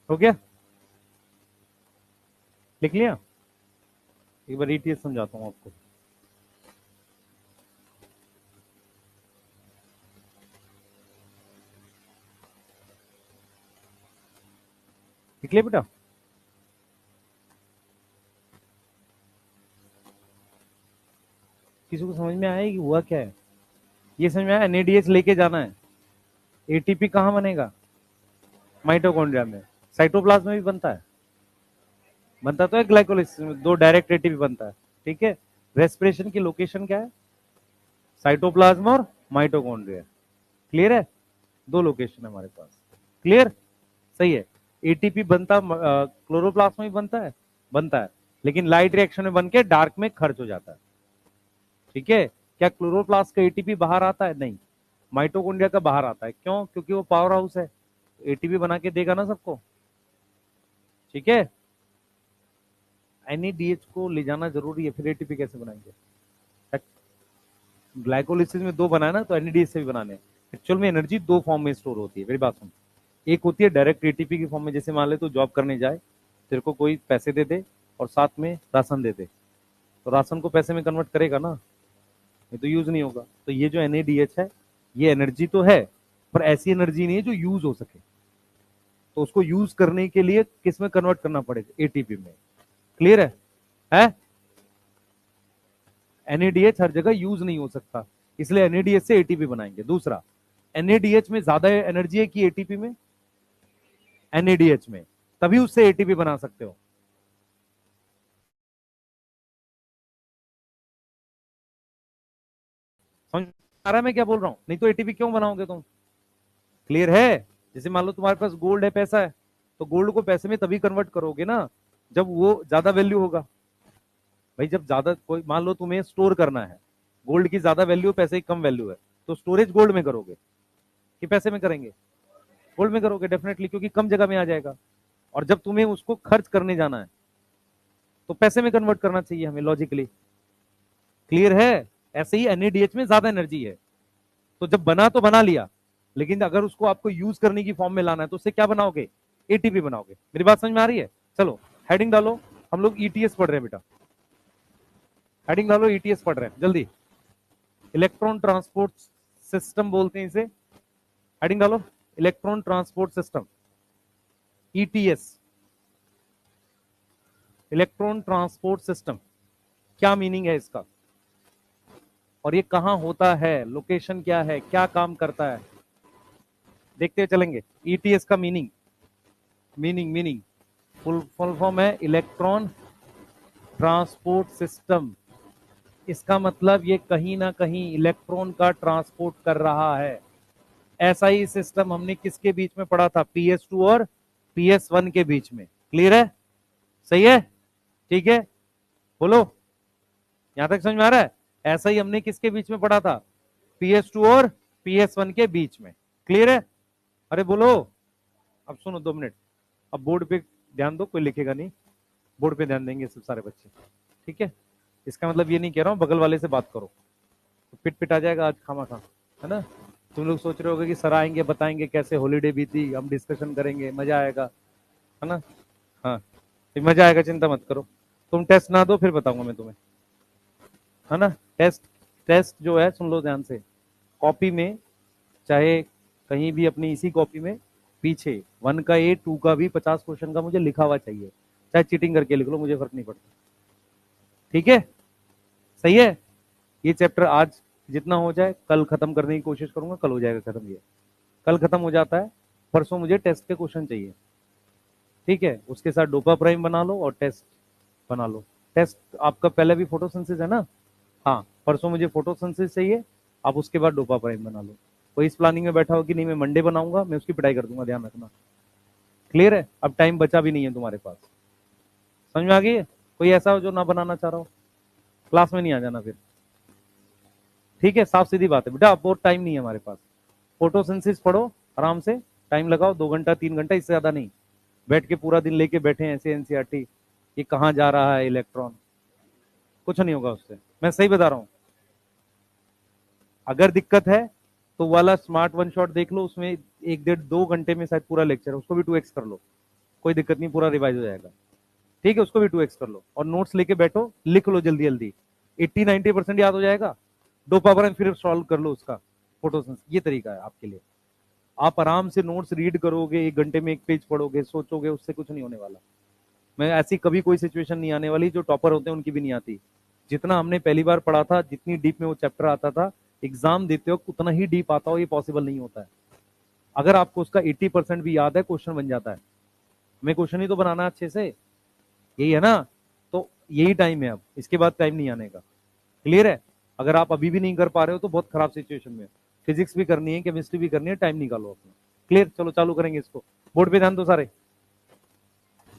हो गया? लिख लिया? एक बार ETS समझाता हूँ आपको। लिख लिया बेटा? किसी को समझ में आया कि हुआ क्या है? ये समझ में आया, NADH लेके जाना है। ATP कहाँ बनेगा, माइटोकॉन्ड्रिया में। साइटोप्लाज्म में भी बनता है, बनता तो है ग्लाइकोलाइसिस में, दो डायरेक्ट ATP बनता है। ठीक है? रेस्पिरेशन की लोकेशन क्या है, साइटोप्लाज्म और माइटोकॉन्ड्रिया। क्लियर है? दो लोकेशन है हमारे पास। क्लियर? सही है। ATP बनता क्लोरोप्लास्ट में भी बनता है, बनता है, लेकिन लाइट रिएक्शन में बन के डार्क में खर्च हो जाता है। ठीक है? क्या क्लोरोप्लास्ट का ATP बाहर आता है? नहीं, माइटोकॉन्ड्रिया का बाहर आता है। क्यों? क्योंकि वो पावर हाउस है, ATP बना के देगा ना सबको। ठीक है? NADH को ले जाना जरूरी है, फिर ATP कैसे बनाएंगे? ग्लाइकोलिसिस में दो बनाए ना, तो NADH से भी बनाने। एक्चुअल में एनर्जी दो फॉर्म में स्टोर होती है, मेरी बात सुन। एक होती है डायरेक्ट ATP की फॉर्म में, जैसे मान ले तो जॉब करने जाए, तेरे को कोई पैसे दे दे, और साथ में राशन दे दे, तो राशन को पैसे में कन्वर्ट करेगा ना, ये तो यूज नहीं होगा। तो ये जो NADH है, ये एनर्जी तो है, पर ऐसी एनर्जी नहीं है जो यूज हो सके, तो उसको यूज करने के लिए किस में कन्वर्ट करना पड़ेगा, ATP में। क्लियर है? NADH हर जगह यूज नहीं हो सकता, इसलिए NADH से ATP बनाएंगे। दूसरा, NADH में ज्यादा एनर्जी है कि ATP में? NADH में, तभी उससे ATP बना सकते हो। समझ आ रहा है मैं क्या बोल रहा हूं? नहीं तो ATP क्यों बनाओगे तुम? क्लियर है? जैसे मान लो तुम्हारे पास गोल्ड है, पैसा है, तो गोल्ड को पैसे में तभी कन्वर्ट करोगे ना जब वो ज्यादा वैल्यू होगा। भाई जब ज्यादा, कोई मान लो तुम्हें स्टोर करना है, गोल्ड की ज्यादा वैल्यू, पैसे की कम वैल्यू है, तो स्टोरेज गोल्ड में करोगे कि पैसे में करेंगे? गोल्ड में करोगे डेफिनेटली, क्योंकि कम जगह में आ जाएगा। और जब तुम्हें उसको खर्च करने जाना है तो पैसे में कन्वर्ट करना चाहिए हमें लॉजिकली। क्लियर है? ऐसे ही NADH में ज्यादा एनर्जी है, तो जब बना तो बना लिया, लेकिन अगर उसको आपको यूज करने की फॉर्म में लाना है तो उससे क्या बनाओगे, ATP बनाओगे। मेरी बात समझ में आ रही है? चलो हेडिंग डालो, हम लोग ETS पढ़ रहे हैं बेटा, हेडिंग डालो, ETS पढ़ रहे हैं जल्दी। इलेक्ट्रॉन ट्रांसपोर्ट सिस्टम बोलते हैं इसे, हेडिंग डालो, electron transport system, ETS, electron transport system. क्या मीनिंग है इसका, और ये कहां होता है, लोकेशन क्या है, क्या काम करता है, देखते चलेंगे। ETS का मीनिंग, मीनिंग फुल फॉर्म है इलेक्ट्रॉन ट्रांसपोर्ट सिस्टम। इसका मतलब ये कहीं ना कहीं इलेक्ट्रॉन का ट्रांसपोर्ट कर रहा है। ऐसा ही सिस्टम हमने किसके बीच में पढ़ा था, PS2 और PS1 के बीच में। क्लियर है? सही है? ठीक है, बोलो, यहां तक समझ में आ रहा है? ऐसा ही हमने किसके बीच में पढ़ा था, PS2 और PS1 के बीच में। क्लियर है? अरे बोलो। अब सुनो 2 मिनट, अब बोर्ड पे ध्यान दो, कोई लिखेगा नहीं, बोर्ड पे ध्यान देंगे सब सारे बच्चे। ठीक है? इसका मतलब ये नहीं कह रहा हूं बगल वाले से बात करो, तो पिट पिट आ जाएगा आज खामा खा, है ना? तुम लोग सोच रहे होगे कि सर आएंगे बताएंगे कैसे हॉलीडे बीती, हम डिस्कशन करेंगे, मजा आएगा, है ना? हाँ, तो मजा आएगा, चिंता मत करो। तुम टेस्ट ना दो फिर बताऊंगा मैं तुम्हें, है ना? टेस्ट, टेस्ट जो है सुन लो ध्यान से, कॉपी में, चाहे कहीं भी अपनी इसी कॉपी में पीछे 1 का A, 2 का भी, 50 क्वेश्चन का मुझे लिखा हुआ चाहिए, चाहे चीटिंग करके लिख लो, मुझे फर्क नहीं पड़ता। ठीक है? सही है? ये चैप्टर आज जितना हो जाए कल खत्म करने की कोशिश करूंगा, कल हो जाएगा खत्म। ये कल खत्म हो जाता है, परसों मुझे टेस्ट के क्वेश्चन चाहिए। ठीक है? उसके साथ डोपा प्राइम बना लो और टेस्ट बना लो। टेस्ट आपका पहले भी फोटोसिंथेसिस है ना? हाँ, परसों मुझे फोटोसिंथेसिस चाहिए, आप उसके बाद डोपा प्राइम बना लो। कोई इस प्लानिंग में बैठा हो कि नहीं मैं मंडे बनाऊंगा, मैं उसकी पिटाई कर दूंगा, ध्यान रखना। क्लियर है? अब टाइम बचा भी नहीं है तुम्हारे पास, समझ में आ गई है? कोई ऐसा हो जो ना बनाना चाह रहा हो, क्लास में नहीं आ जाना फिर। ठीक है? साफ सीधी बात है बेटा, अब बहुत टाइम नहीं है हमारे पास। फोटोसिंथेसिस पढ़ो आराम से, टाइम लगाओ 2 घंटा 3 घंटा, इससे ज्यादा नहीं। बैठ के पूरा दिन लेके बैठे हैं ऐसे NCERT, ये कहाँ जा रहा है इलेक्ट्रॉन, कुछ नहीं होगा उससे, मैं सही बता रहा हूँ। अगर दिक्कत है तो वाला स्मार्ट वन शॉट देख लो, उसमें 1 1.5 2 घंटे में शायद पूरा लेक्चर है, उसको भी 2x कर लो, कोई दिक्कत नहीं, पूरा रिवाइज हो जाएगा। ठीक है? उसको भी 2x कर लो और नोट्स लेके बैठो, लिख लो जल्दी जल्दी, 80-90% याद हो जाएगा। दो पावर फिर सॉल्व कर लो उसका फोटोसिंथेसिस। ये तरीका है आपके लिए, आप आराम से नोट्स रीड करोगे, 1 घंटे में 1 पेज पढ़ोगे, सोचोगे, उससे कुछ नहीं होने वाला। मैं ऐसी कभी कोई सिचुएशन नहीं आने वाली, जो टॉपर होते हैं उनकी भी नहीं आती। जितना हमने पहली बार पढ़ा था, जितनी डीप में वो चैप्टर आता था, एग्जाम देते हो उतना ही डीप आता हो, ये पॉसिबल नहीं होता है। अगर आपको उसका 80% भी याद है, क्वेश्चन बन जाता है। हमें क्वेश्चन ही तो बनाना है अच्छे से, यही है ना? तो यही टाइम है, अब इसके बाद टाइम नहीं आने का। क्लियर है? अगर आप अभी भी नहीं कर पा रहे हो तो बहुत खराब सिचुएशन में। फिजिक्स भी करनी है, केमिस्ट्री भी करनी है, टाइम निकालो अपना। क्लियर? चलो चालू करेंगे इसको। बोर्ड पे ध्यान दो सारे,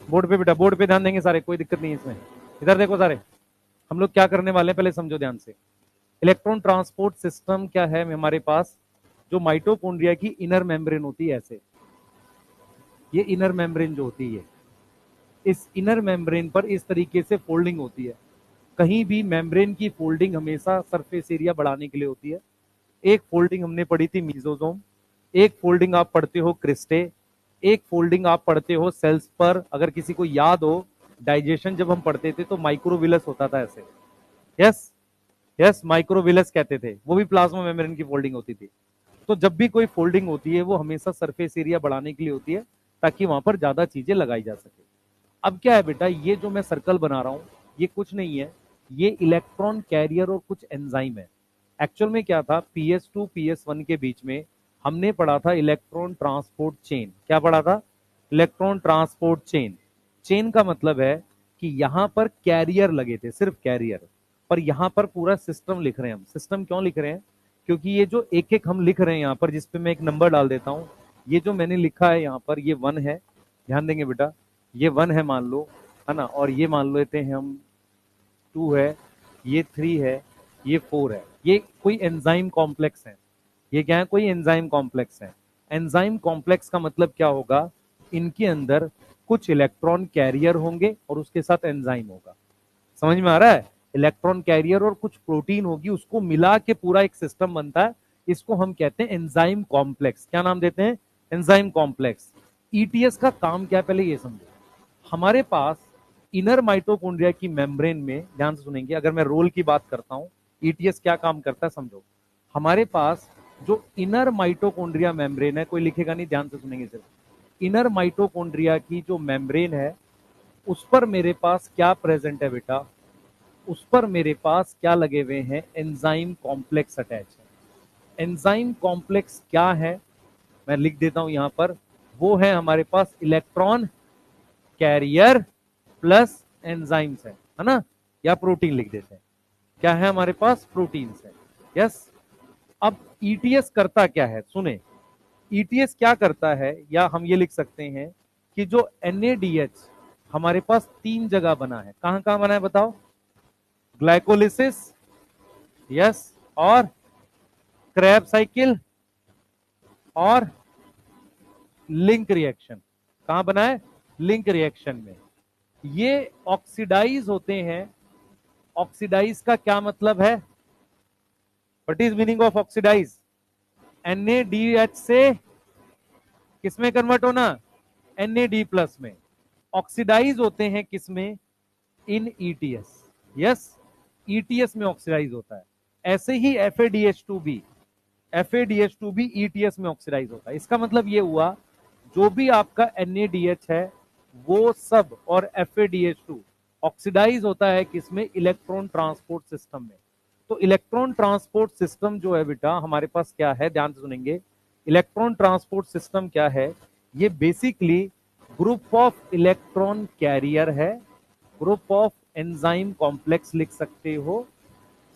बोर्ड पे बेटा, बोर्ड पे ध्यान देंगे सारे, कोई दिक्कत नहीं है इसमें। इधर देखो सारे, हम लोग क्या करने वाले हैं पहले समझो ध्यान से। इलेक्ट्रॉन ट्रांसपोर्ट सिस्टम क्या है हमारे पास, जो माइटोकॉन्ड्रिया की इनर मेम्ब्रेन होती है, ऐसे ये इनर मेम्ब्रेन जो होती है, इस इनर मेम्ब्रेन पर इस तरीके से फोल्डिंग होती है। कहीं भी मेम्ब्रेन की फोल्डिंग हमेशा सरफेस एरिया बढ़ाने के लिए होती है। एक फोल्डिंग हमने पढ़ी थी मीजोजोम, एक फोल्डिंग आप पढ़ते हो क्रिस्टे, एक फोल्डिंग आप पढ़ते हो सेल्स पर। अगर किसी को याद हो डाइजेशन जब हम पढ़ते थे तो माइक्रोविलस होता था ऐसे, यस यस, माइक्रोविलस कहते थे, वो भी प्लाज्मा मेम्ब्रेन की फोल्डिंग होती थी। तो जब भी कोई फोल्डिंग होती है वो हमेशा सरफेस एरिया बढ़ाने के लिए होती है, ताकि वहां पर ज्यादा चीजें लगाई जा सके। अब क्या है बेटा, ये जो मैं सर्कल बना रहा हूं ये कुछ नहीं है, ये इलेक्ट्रॉन कैरियर और कुछ एंजाइम है। एक्चुअल में क्या था, PS2 PS1 के बीच में हमने पढ़ा था इलेक्ट्रॉन ट्रांसपोर्ट चेन। क्या पढ़ा था? Electron transport chain. चेन का मतलब है कि यहां पर कैरियर लगे थे, सिर्फ कैरियर, पर यहां पर पूरा सिस्टम लिख रहे हैं हम। सिस्टम क्यों लिख रहे हैं? क्योंकि ये जो एक एक हम लिख रहे हैं यहाँ पर, जिसपे मैं एक नंबर डाल देता हूँ, ये जो मैंने लिखा है यहाँ पर, ये 1 है, ध्यान देंगे बेटा, ये 1 है मान लो, है ना, और ये मान लेते हैं हम 2 है, ये 3 है, ये 4 है। ये कोई एंजाइम कॉम्प्लेक्स है, ये क्या है, कोई एंजाइम कॉम्प्लेक्स है। एंजाइम कॉम्प्लेक्स का मतलब क्या होगा, इनके अंदर कुछ इलेक्ट्रॉन कैरियर होंगे और उसके साथ एंजाइम होगा। समझ में आ रहा है? इलेक्ट्रॉन कैरियर और कुछ प्रोटीन होगी, उसको मिला के पूरा एक सिस्टम बनता है, इसको हम कहते हैं एंजाइम कॉम्प्लेक्स। क्या नाम देते हैं? Enzyme complex. ईटीएस का काम क्या है, पहले ये समझो। हमारे पास इनर माइटोकॉन्ड्रिया की मेम्ब्रेन में, ध्यान से सुनेंगे, अगर मैं रोल की बात करता हूं, ईटीएस क्या काम करता है समझो। हमारे पास जो इनर माइटोकॉन्ड्रिया मेम्ब्रेन है, कोई लिखेगा नहीं, ध्यान से सुनेंगे सिर्फ। इनर माइटोकॉन्ड्रिया की जो मेम्ब्रेन है, उस पर मेरे पास क्या प्रेजेंट है बेटा, उस पर मेरे पास क्या लगे हुए हैं, एंजाइम कॉम्प्लेक्स अटैच है। एंजाइम कॉम्प्लेक्स क्या है, मैं लिख देता हूं यहां पर, वो है हमारे पास इलेक्ट्रॉन कैरियर प्लस एंजाइम्स है ना, या प्रोटीन लिख देते हैं। क्या है हमारे पास? प्रोटीन्स है, यस। अब ईटीएस करता क्या है, सुने। ईटीएस क्या करता है, या हम ये लिख सकते हैं कि जो NADH हमारे पास 3 जगह बना है, कहां कहां बना है बताओ? ग्लाइकोलिसिस, यस, और क्रैब साइकिल, और लिंक रिएक्शन। कहां बना है? लिंक रिएक्शन में। ये ऑक्सीडाइज होते हैं। ऑक्सीडाइज का क्या मतलब है? What is meaning of oxidise? NADH से किसमें कन्वर्ट होना? NAD प्लस में। ऑक्सीडाइज होते हैं किसमें? इन ETS, यस, ETS में ऑक्सीडाइज होता है। ऐसे ही FADH2 भी, FADH2 भी ETS में ऑक्सीडाइज होता है। इसका मतलब ये हुआ, जो भी आपका NADH है वो सब, और FADH2 ऑक्सीडाइज होता है किसमें? इलेक्ट्रॉन ट्रांसपोर्ट सिस्टम में। तो इलेक्ट्रॉन ट्रांसपोर्ट सिस्टम जो है बेटा हमारे पास क्या है, ध्यान से सुनेंगे। इलेक्ट्रॉन ट्रांसपोर्ट सिस्टम क्या है? ये basically group of electron carrier है, ग्रुप ऑफ एंजाइम कॉम्प्लेक्स लिख सकते हो,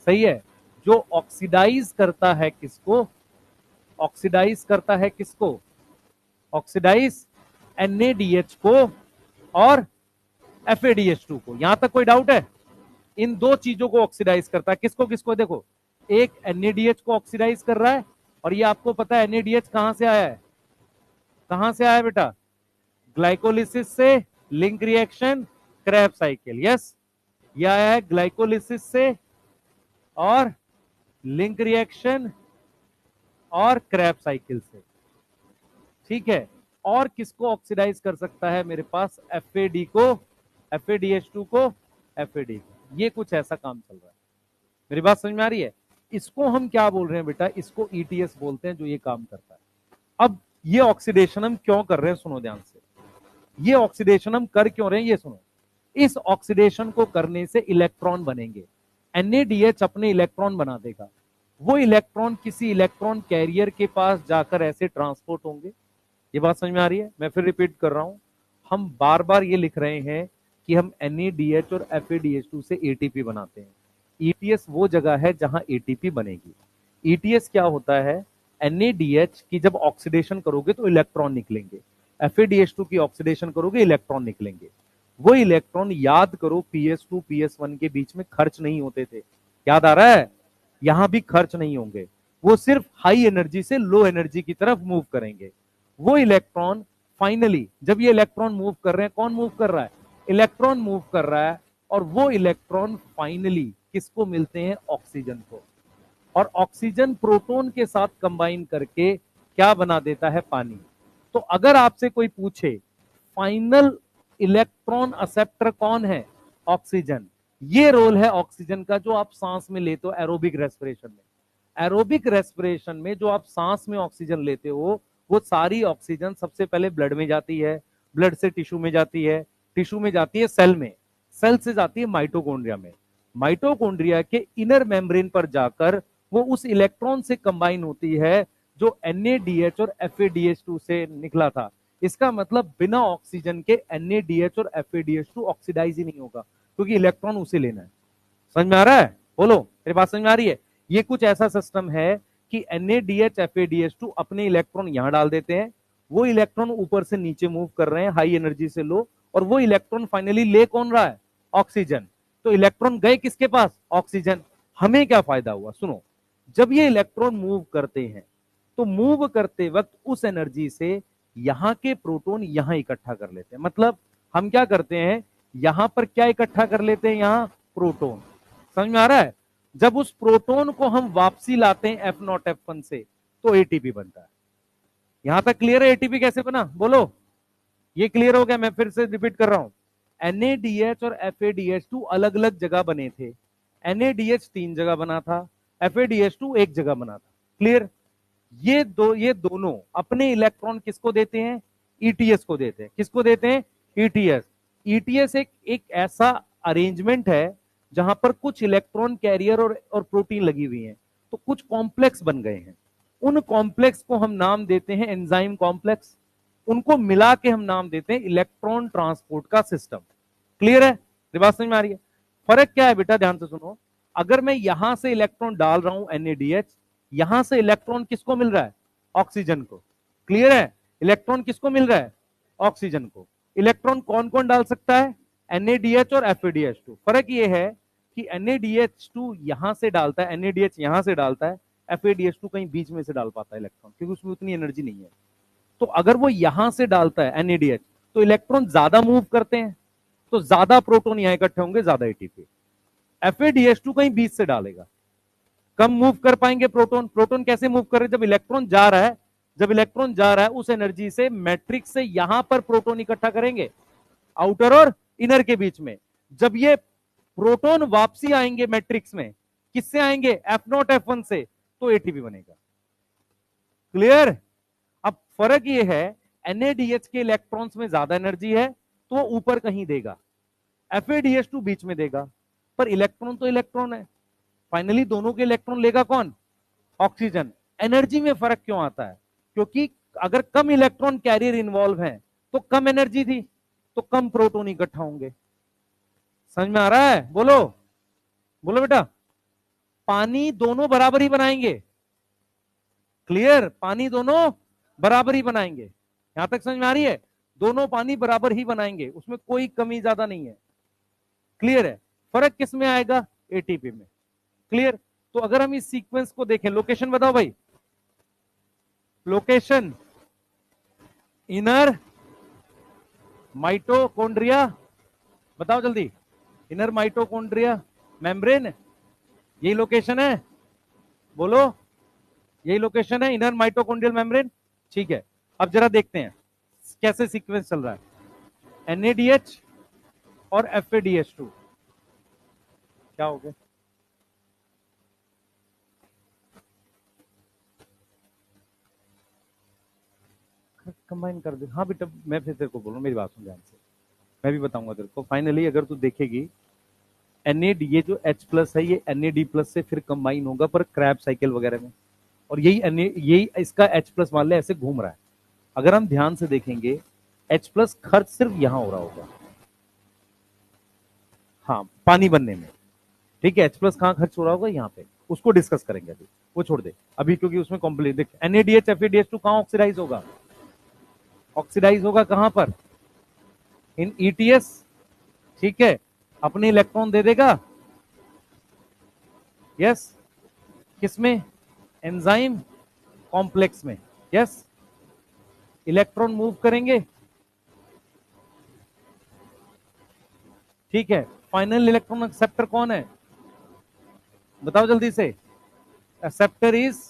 सही है, जो ऑक्सीडाइज करता है किसको? ऑक्सीडाइज करता है किसको? ऑक्सीडाइज NADH को और FADH2 को। यहां तक कोई डाउट है? इन दो चीजों को ऑक्सीडाइज करता है, किसको किसको? देखो, एक NADH को ऑक्सीडाइज कर रहा है, और ये आपको पता है NADH कहां से आया है? कहां से आया बेटा? ग्लाइकोलिसिस से, link reaction, Krebs cycle, yes. ये आया है ग्लाइकोलिसिस से और लिंक रिएक्शन और क्रैब साइकिल से, ठीक है। और किसको ऑक्सीडाइज कर सकता है मेरे पास? FAD को, FADH2 को, FAD को। ये कुछ ऐसा काम चल रहा है, मेरी बात समझ में आ रही है? इसको हम क्या बोल रहे हैं बेटा? इसको ETS बोलते हैं, जो ये काम करता है। अब ये ऑक्सीडेशन हम क्यों कर रहे हैं, सुनो ध्यान से। ये ऑक्सीडेशन हम कर क्यों रहे हैं, ये सुनो। इस ऑक्सीडेशन को करने से इलेक्ट्रॉन बनेंगे। NADH अपने इलेक्ट्रॉन बना देगा, वो इलेक्ट्रॉन किसी इलेक्ट्रॉन कैरियर के पास जाकर ऐसे ट्रांसपोर्ट होंगे। ये बात समझ में आ रही है? मैं फिर रिपीट कर रहा हूं, हम बार बार ये लिख रहे हैं कि हम NADH और FADH2 से ATP बनाते हैं। ETS वो जगह है जहां ATP बनेगी। ETS क्या होता है? NADH की जब ऑक्सीडेशन करोगे तो इलेक्ट्रॉन निकलेंगे, FADH2 की ऑक्सीडेशन करोगे इलेक्ट्रॉन निकलेंगे। वो इलेक्ट्रॉन, याद करो, PS2 PS1 के बीच में खर्च नहीं होते थे, याद आ रहा है? यहां भी खर्च नहीं होंगे, वो सिर्फ हाई एनर्जी से लो एनर्जी की तरफ मूव करेंगे। वो इलेक्ट्रॉन फाइनली, जब ये इलेक्ट्रॉन मूव कर रहे हैं, कौन मूव कर रहा है? इलेक्ट्रॉन मूव कर रहा है, और वो इलेक्ट्रॉन फाइनली किसको मिलते हैं? ऑक्सीजन को। और ऑक्सीजन प्रोटॉन के साथ कंबाइन करके क्या बना देता है? पानी। तो अगर आपसे कोई पूछे फाइनल इलेक्ट्रॉन एक्सेप्टर कौन है? ऑक्सीजन। ये रोल है ऑक्सीजन का जो आप सांस में लेते हो एरोबिक रेस्पिरेशन में। एरोबिक रेस्पिरेशन में जो आप सांस में ऑक्सीजन लेते हो, वो सारी ऑक्सीजन सबसे पहले ब्लड में जाती है, ब्लड से टिश्यू में जाती है, टिश्यू में जाती है सेल में, सेल से जाती है माइटोकॉन्ड्रिया में, माइटोकॉन्ड्रिया के इनर मेम्ब्रेन पर जाकर वो उस इलेक्ट्रॉन से कंबाइन होती है जो NADH और FADH2 से निकला था। इसका मतलब बिना ऑक्सीजन के NADH और FADH2 ऑक्सीडाइज ही नहीं होगा, क्योंकि इलेक्ट्रॉन उसे लेना है। समझ में आ रहा है? बोलो, मेरी बात समझ में आ रही है? ये कुछ ऐसा सिस्टम है कि NADH FADH2 अपने इलेक्ट्रॉन यहां डाल देते हैं, वो इलेक्ट्रॉन ऊपर से नीचे मूव कर रहे हैं हाई एनर्जी से लो, और वो इलेक्ट्रॉन फाइनली ले कौन रहा है? ऑक्सीजन। तो इलेक्ट्रॉन गए किसके पास? ऑक्सीजन। हमें क्या फायदा हुआ? सुनो, जब ये इलेक्ट्रॉन मूव करते हैं तो मूव करते वक्त उस एनर्जी से यहां के प्रोटॉन यहां इकट्ठा कर लेते हैं। मतलब हम क्या करते हैं, यहां पर क्या इकट्ठा कर लेते हैं? यहां प्रोटॉन। समझ में आ रहा है? जब उस प्रोटॉन को हम वापसी लाते हैं F0 F1 से, तो एटीपी बनता है। यहां तक क्लियर है? एटीपी कैसे बना? बोलो, ये क्लियर हो गया? मैं फिर से रिपीट कर रहा हूं। NADH और FADH2 अलग अलग जगह बने थे। NADH 3 जगह बना था, FADH2 एक जगह बना था। क्लियर? ये दोनों अपने इलेक्ट्रॉन किसको देते हैं? ETS को देते हैं। किसको देते हैं? ETS। ETS एक ऐसा अरेंजमेंट है जहां पर कुछ इलेक्ट्रॉन कैरियर और प्रोटीन लगी हुई हैं, तो कुछ कॉम्प्लेक्स बन गए हैं। उन कॉम्प्लेक्स को हम नाम देते हैं एंजाइम कॉम्प्लेक्स। उनको मिला के हम नाम देते हैं इलेक्ट्रॉन ट्रांसपोर्ट का सिस्टम। क्लियर है? बात समझ में आ रही है? फर्क क्या है बेटा, ध्यान से सुनो। अगर मैं यहां से इलेक्ट्रॉन डाल रहा हूं NADH, यहां से इलेक्ट्रॉन किसको मिल रहा है? ऑक्सीजन को। क्लियर है? इलेक्ट्रॉन किसको मिल रहा है? ऑक्सीजन को। इलेक्ट्रॉन कौन कौन डाल सकता है? NADH और FADH2। फर्क ये है कि NADH2 यहां से डालता है, NADH यहां से डालता है, FADH2 कहीं बीच में से डाल पाता है इलेक्ट्रॉन, क्योंकि उसमें उतनी एनर्जी नहीं है। तो अगर वो यहां से डालता है NADH, तो इलेक्ट्रॉन ज्यादा मूव करते हैं, तो ज्यादा प्रोटॉन यहां इकट्ठे होंगे, ज्यादा एटीपी। FADH2 कहीं बीच से डालेगा, कम मूव कर पाएंगे प्रोटॉन। प्रोटॉन कैसे मूव कर रहे? जब इलेक्ट्रॉन जा रहा है, जब इलेक्ट्रॉन जा रहा है उस एनर्जी से मैट्रिक्स से यहां पर प्रोटॉन इकट्ठा करेंगे, आउटर और इनर के बीच में। जब ये प्रोटॉन वापसी आएंगे मैट्रिक्स में, किससे आएंगे? F0 F1 से, तो एटीपी बनेगा। क्लियर? अब फर्क ये है, NADH के इलेक्ट्रॉन्स में ज्यादा एनर्जी है तो वो ऊपर कहीं देगा, FADH2 बीच में देगा, पर इलेक्ट्रॉन तो इलेक्ट्रॉन है, फाइनली दोनों के इलेक्ट्रॉन लेगा कौन? ऑक्सीजन। एनर्जी में फर्क क्यों आता है? क्योंकि अगर कम इलेक्ट्रॉन कैरियर इन्वॉल्व है तो कम एनर्जी थी, तो कम प्रोटॉन इकट्ठा होंगे। समझ में आ रहा है? बोलो, बोलो बेटा। पानी दोनों बराबर ही बनाएंगे। क्लियर? पानी दोनों बराबर ही बनाएंगे। यहां तक समझ में आ रही है? दोनों पानी बराबर ही बनाएंगे, उसमें कोई कमी ज्यादा नहीं है। क्लियर है? फर्क किस में आएगा? एटीपी में। क्लियर? तो अगर हम इस सीक्वेंस को देखें, लोकेशन बताओ भाई, लोकेशन इनर माइटोकॉन्ड्रिया, बताओ जल्दी। इनर माइटोकॉन्ड्रिया मेम्ब्रेन, यही लोकेशन है? बोलो, यही लोकेशन है इनर माइटोकॉन्ड्रियल मेम्ब्रेन। ठीक है, अब जरा देखते हैं कैसे सीक्वेंस चल रहा है। NADH और FADH2 क्या हो गया? कंबाइन कर दे। हाँ बेटा, मैं फिर तेरे को बोलूँ, मेरी बात सुन ध्यान से, मैं भी बताऊंगा तेरे को। फाइनली अगर तू देखेगी, NAD ये जो H प्लस है ये NAD प्लस से फिर कंबाइन होगा पर क्रैब साइकिल वगैरह में, और यही इसका H प्लस मान ले ऐसे घूम रहा है। अगर हम ध्यान से देखेंगे, H प्लस खर्च सिर्फ यहां हो रहा होगा, हाँ, पानी बनने में। ठीक है, H प्लस कहां खर्च हो रहा होगा? यहाँ पे। उसको डिस्कस करेंगे अभी, वो छोड़ दे अभी, क्योंकि उसमें कॉम्प्लीट देख, NADH FADH2 कहां ऑक्सीडाइज होगा? ऑक्सीडाइज होगा कहां पर? इन ETS। ठीक है, अपने इलेक्ट्रॉन दे देगा। यस। किसमें? एंजाइम कॉम्प्लेक्स में। यस। इलेक्ट्रॉन मूव करेंगे। ठीक है, फाइनल इलेक्ट्रॉन एक्सेप्टर कौन है? बताओ जल्दी से। Acceptor is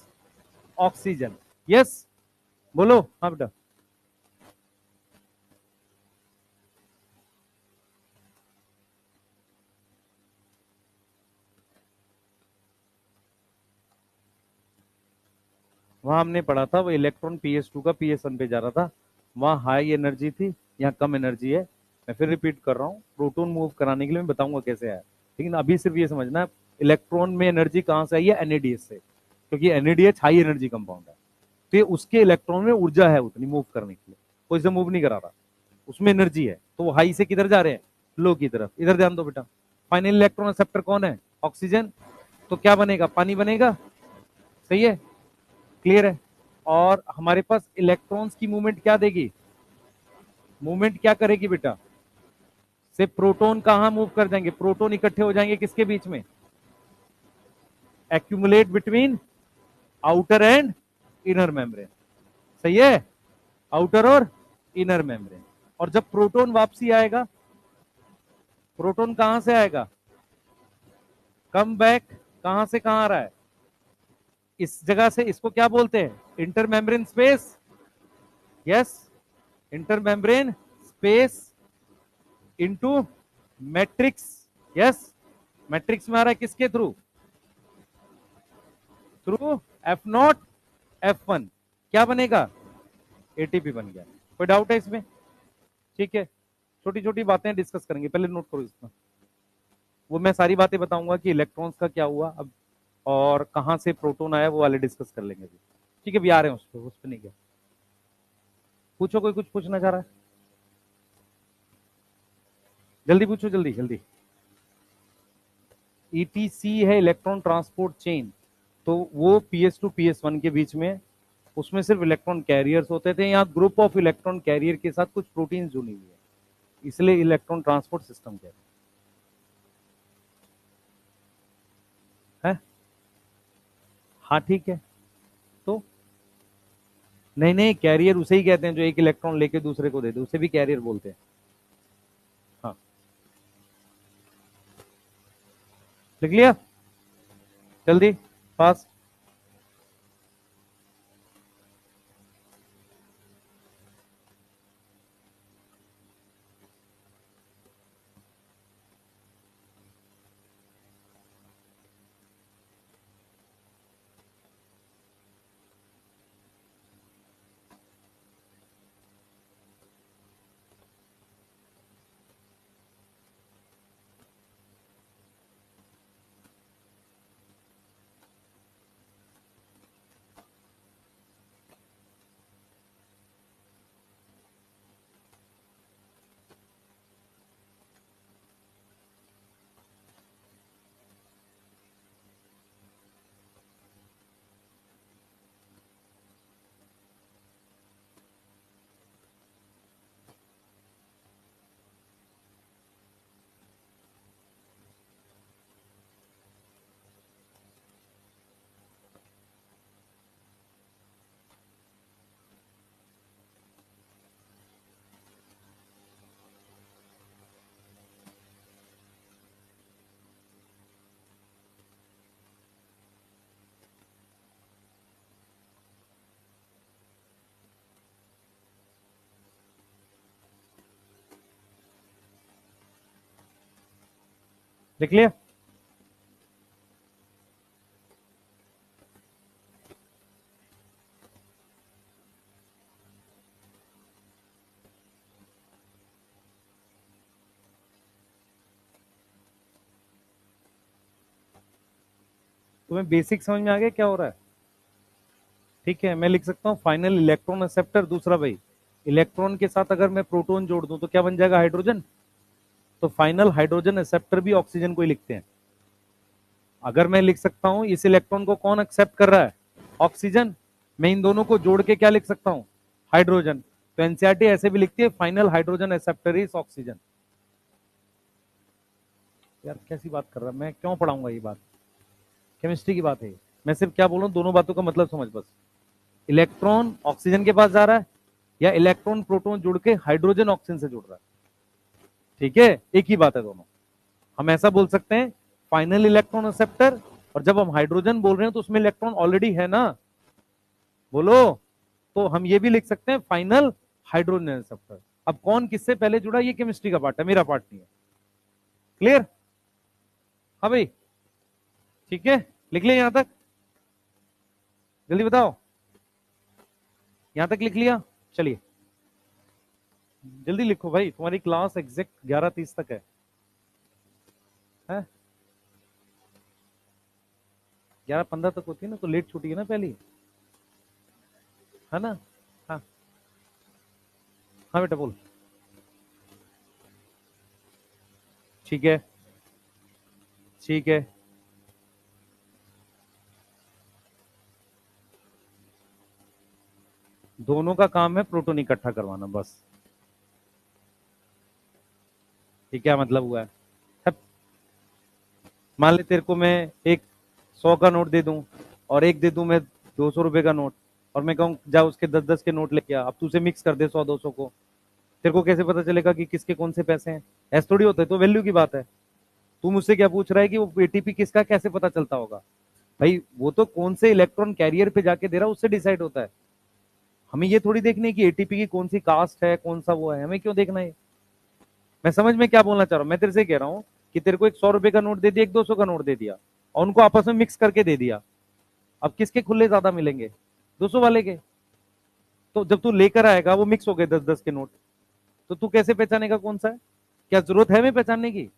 oxygen. यस, बोलो। हाँ बेटा। वहां हमने पढ़ा था वो इलेक्ट्रॉन PS2 का PS1 पे जा रहा था, वहां हाई एनर्जी थी, यहाँ कम एनर्जी है। मैं फिर रिपीट कर रहा हूँ, प्रोटोन मूव कराने के लिए मैं बताऊंगा कैसे है, लेकिन अभी सिर्फ ये समझना है इलेक्ट्रॉन में एनर्जी कहाँ से आई है, NADH से, क्योंकि NADH हाई एनर्जी कंपाउंड है, तो ये उसके इलेक्ट्रॉन में ऊर्जा है उतनी मूव करने के लिए, कोई से मूव नहीं करा रहा, उसमें एनर्जी है, तो वो हाई से किधर जा रहे हैं, लो की तरफ। इधर ध्यान दो बेटा, फाइनल इलेक्ट्रॉन एक्सेप्टर कौन है, ऑक्सीजन, तो क्या बनेगा, पानी बनेगा, सही है, क्लियर है। और हमारे पास इलेक्ट्रॉन्स की मूवमेंट क्या देगी, मूवमेंट क्या करेगी बेटा, से प्रोटोन कहां मूव कर जाएंगे, प्रोटोन इकट्ठे हो जाएंगे किसके बीच में, accumulate between outer and inner membrane, सही है, आउटर और इनर मेम्ब्रेन। और जब प्रोटोन वापसी आएगा, प्रोटोन कहां से आएगा, कम बैक, कहां से कहां आ रहा है, इस जगह से, इसको क्या बोलते हैं, inter membrane space, yes, inter membrane space into matrix, yes, matrix में आ रहा है किसके थ्रू, थ्रू F0 F1, क्या बनेगा, ATP बन गया। कोई डाउट है इसमें, ठीक है, छोटी छोटी बातें डिस्कस करेंगे, पहले नोट करो इसका, वो मैं सारी बातें बताऊंगा कि इलेक्ट्रॉन्स का क्या हुआ अब, और कहां से प्रोटोन आया, वो वाले डिस्कस कर लेंगे अभी, ठीक है, भी आ रहे हैं उस पर नहीं गया, पूछो, कोई कुछ पूछना चाह रहा है, जल्दी पूछो, जल्दी जल्दी। ETC है इलेक्ट्रॉन ट्रांसपोर्ट चेन, तो वो PS2 PS1 के बीच में, उसमें सिर्फ इलेक्ट्रॉन कैरियर्स होते थे, यहाँ ग्रुप ऑफ इलेक्ट्रॉन कैरियर के साथ कुछ प्रोटीन जुड़ी हुई है, इसलिए इलेक्ट्रॉन ट्रांसपोर्ट सिस्टम कहते हैं। हाँ ठीक है, तो नहीं नहीं, कैरियर उसे ही कहते हैं जो एक इलेक्ट्रॉन लेके दूसरे को दे दे, उसे भी कैरियर बोलते हैं। हाँ, लिख लिया, जल्दी, फास्ट। लिख लिया, तुम्हें बेसिक समझ में आ गया क्या हो रहा है, ठीक है। मैं लिख सकता हूँ फाइनल इलेक्ट्रॉन एक्सेप्टर, दूसरा भाई इलेक्ट्रॉन के साथ अगर मैं प्रोटोन जोड़ दूं तो क्या बन जाएगा, हाइड्रोजन, तो फाइनल हाइड्रोजन एक्सेप्टर भी ऑक्सीजन को ही लिखते हैं। अगर मैं लिख सकता हूं इस इलेक्ट्रॉन को कौन एक्सेप्ट कर रहा है, ऑक्सीजन, मैं इन दोनों को जोड़ के क्या लिख सकता हूं, हाइड्रोजन, तो एनसीईआरटी ऐसे भी लिखती है final hydrogen acceptor is oxygen. यार कैसी बात कर रहा है, मैं क्यों पढ़ाऊंगा ये बात, केमिस्ट्री की बात है, मैं सिर्फ क्या बोल रहा हूं, दोनों बातों का मतलब समझ बस, इलेक्ट्रॉन ऑक्सीजन के पास जा रहा है, या इलेक्ट्रॉन प्रोटोन जुड़ के हाइड्रोजन ऑक्सीजन से जुड़ रहा है, ठीक है, एक ही बात है दोनों। हम ऐसा बोल सकते हैं फाइनल इलेक्ट्रॉन एक्सेप्टर, और जब हम हाइड्रोजन बोल रहे हैं तो उसमें इलेक्ट्रॉन ऑलरेडी है ना, बोलो, तो हम ये भी लिख सकते हैं फाइनल हाइड्रोजन एक्सेप्टर। अब कौन किससे पहले जुड़ा, ये केमिस्ट्री का पार्ट है, मेरा पार्ट नहीं है, क्लियर, हाँ भाई, ठीक है, लिख लिया यहां तक, जल्दी बताओ, यहां तक लिख लिया? चलिए जल्दी लिखो भाई, तुम्हारी क्लास एग्जैक्ट 11:30 तक है? 11:15 तक होती है ना, तो लेट छुट्टी है ना पहली, है ना? हाँ हाँ बेटा बोल। ठीक है ठीक है। दोनों का काम है प्रोटोन इकट्ठा करवाना बस। ये क्या मतलब हुआ है? अब मान ले तेरे को मैं एक 100 का नोट दे दूं और एक दे दूं मैं 200 रुपए का नोट, और मैं कहूँ जा उसके 10-10 के नोट लेके आ, अब तू उसे मिक्स कर दे 100-200 को, तेरे को कैसे पता चलेगा कि किसके कौन से पैसे हैं? ऐसा थोड़ी होता है, तो वैल्यू की बात है। तू मुझसे क्या पूछ रहा है कि वो एटीपी किसका कैसे पता चलता होगा? भाई वो तो कौन से इलेक्ट्रॉन कैरियर पे जाके दे रहा है उससे डिसाइड होता है। हमें ये थोड़ी देखनी है कि एटीपी की कौन सी कास्ट है, कौन सा वो है, हमें क्यों देखना है? मैं समझ में क्या बोलना चाह रहा हूँ, मैं तेरे से कह रहा हूँ कि तेरे को एक 100 रुपए का नोट दे दिया, एक 200 का नोट दे दिया, और उनको आपस में मिक्स करके दे दिया। अब किसके खुले ज्यादा मिलेंगे? 200 वाले के। तो जब तू लेकर आएगा वो मिक्स हो गए 10-10 के नोट, तो तू कैसे पहचानेगा कौन सा है? क्या जरूरत है हमें पहचानने की?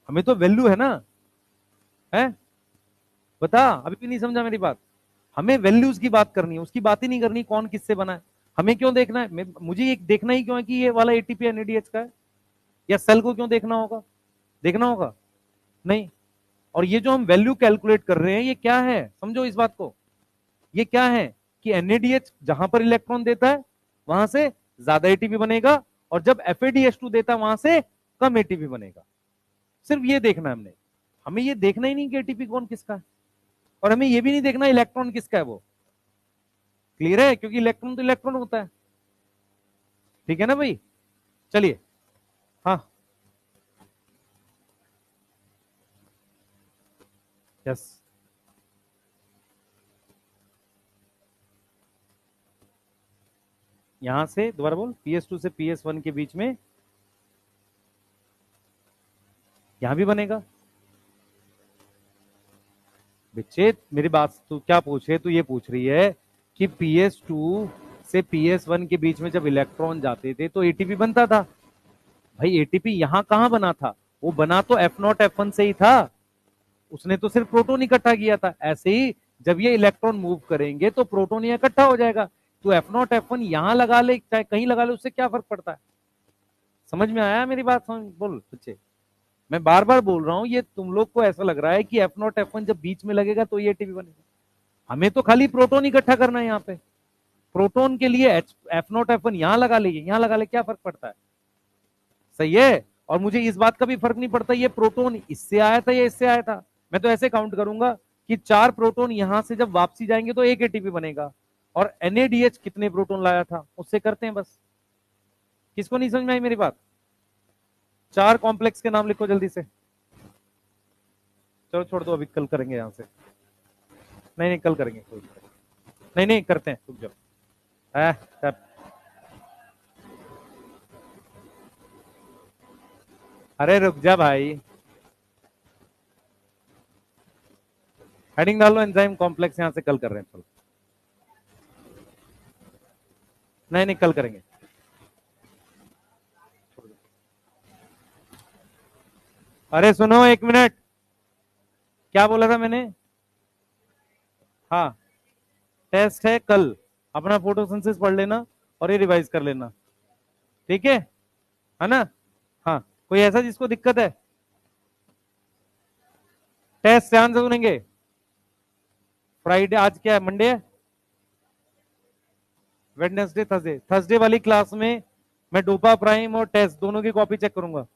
हमें तो वैल्यू है ना, है? बता, अभी भी नहीं समझा मेरी बात? हमें वैल्यूज की बात करनी है, उसकी बात ही नहीं करनी कौन किससे बना है। हमें क्यों देखना है? मुझे ये देखना ही क्यों है कि ये वाला एटीपी एनएडीएच का है? या सेल को क्यों देखना होगा? देखना होगा? नहीं। और ये जो हम वैल्यू कैलकुलेट कर रहे हैं ये क्या है, समझो इस बात को। ये क्या है कि एनएडीएच जहां पर इलेक्ट्रॉन देता है वहां से ज्यादा एटीपी बनेगा, और जब एफएडीएच2 देता है वहां से कम एटीपी बनेगा। सिर्फ ये देखना है हमने। हमें ये देखना ही नहीं कि एटीपी कौन किसका है, और हमें ये भी नहीं देखना इलेक्ट्रॉन किसका है वो। क्लियर है? क्योंकि इलेक्ट्रॉन तो इलेक्ट्रॉन होता है। ठीक है ना भाई? चलिए। हाँ। यस। यहां से दोबारा बोल, PS2 से PS1 के बीच में यहां भी बनेगा। विच्छेद, मेरी बात तू क्या पूछ रही है? तू ये पूछ रही है कि PS2 से PS1 के बीच में जब इलेक्ट्रॉन जाते थे तो एटीपी बनता था। भाई एटीपी यहां कहां बना था? वो बना तो F0 F1 से ही था। उसने तो सिर्फ प्रोटोन इकट्ठा किया था। ऐसे ही जब ये इलेक्ट्रॉन मूव करेंगे तो प्रोटोन ये इकट्ठा हो जाएगा। तो F0 F1 यहां लगा ले चाहे कहीं लगा ले, उससे क्या फर्क पड़ता है? समझ में आया मेरी बात? समझ बोल बच्चे। मैं बार बार बोल रहा हूं, ये तुम लोग को ऐसा लग रहा है कि F0 F1 जब बीच में लगेगा तो ये एटीपी बनेगा। हमें तो खाली प्रोटोन इकट्ठा करना है यहाँ पे। प्रोटोन के लिए F0 F1 यहां लगा ले, यहां लगा ले, क्या फर्क पड़ता है? सही है। और मुझे इस बात का भी फर्क नहीं पड़ता ये प्रोटोन इससे आया था या इससे आया था। मैं तो ऐसे काउंट करूंगा कि 4 प्रोटोन यहां से जब वापसी जाएंगे तो एक एटीपी बनेगा, और एनएडीएच कितने प्रोटोन लाया था उससे करते हैं बस। किसको नहीं समझ में आई मेरी बात? 4 कॉम्प्लेक्स के नाम लिखो जल्दी से। चलो छोड़ दो, अभी कल करेंगे यहां से। नहीं नहीं कल करेंगे, नहीं नहीं करते हैं, रुक जाओ। अरे रुक जा भाई, हेडिंग डालो एंजाइम कॉम्प्लेक्स, यहां से कल कर रहे हैं। चलो नहीं नहीं कल करेंगे। अरे सुनो एक मिनट, क्या बोला था मैंने? हाँ, टेस्ट है कल, अपना फोटोसिंथेसिस पढ़ लेना और ये रिवाइज कर लेना। ठीक है ना? हाँ। कोई ऐसा जिसको दिक्कत है? टेस्ट ध्यान से सुनेंगे। फ्राइडे, आज क्या है, मंडे है, वेडनेसडे, थर्सडे, थर्सडे वाली क्लास में मैं डोपा प्राइम और टेस्ट दोनों की कॉपी चेक करूंगा।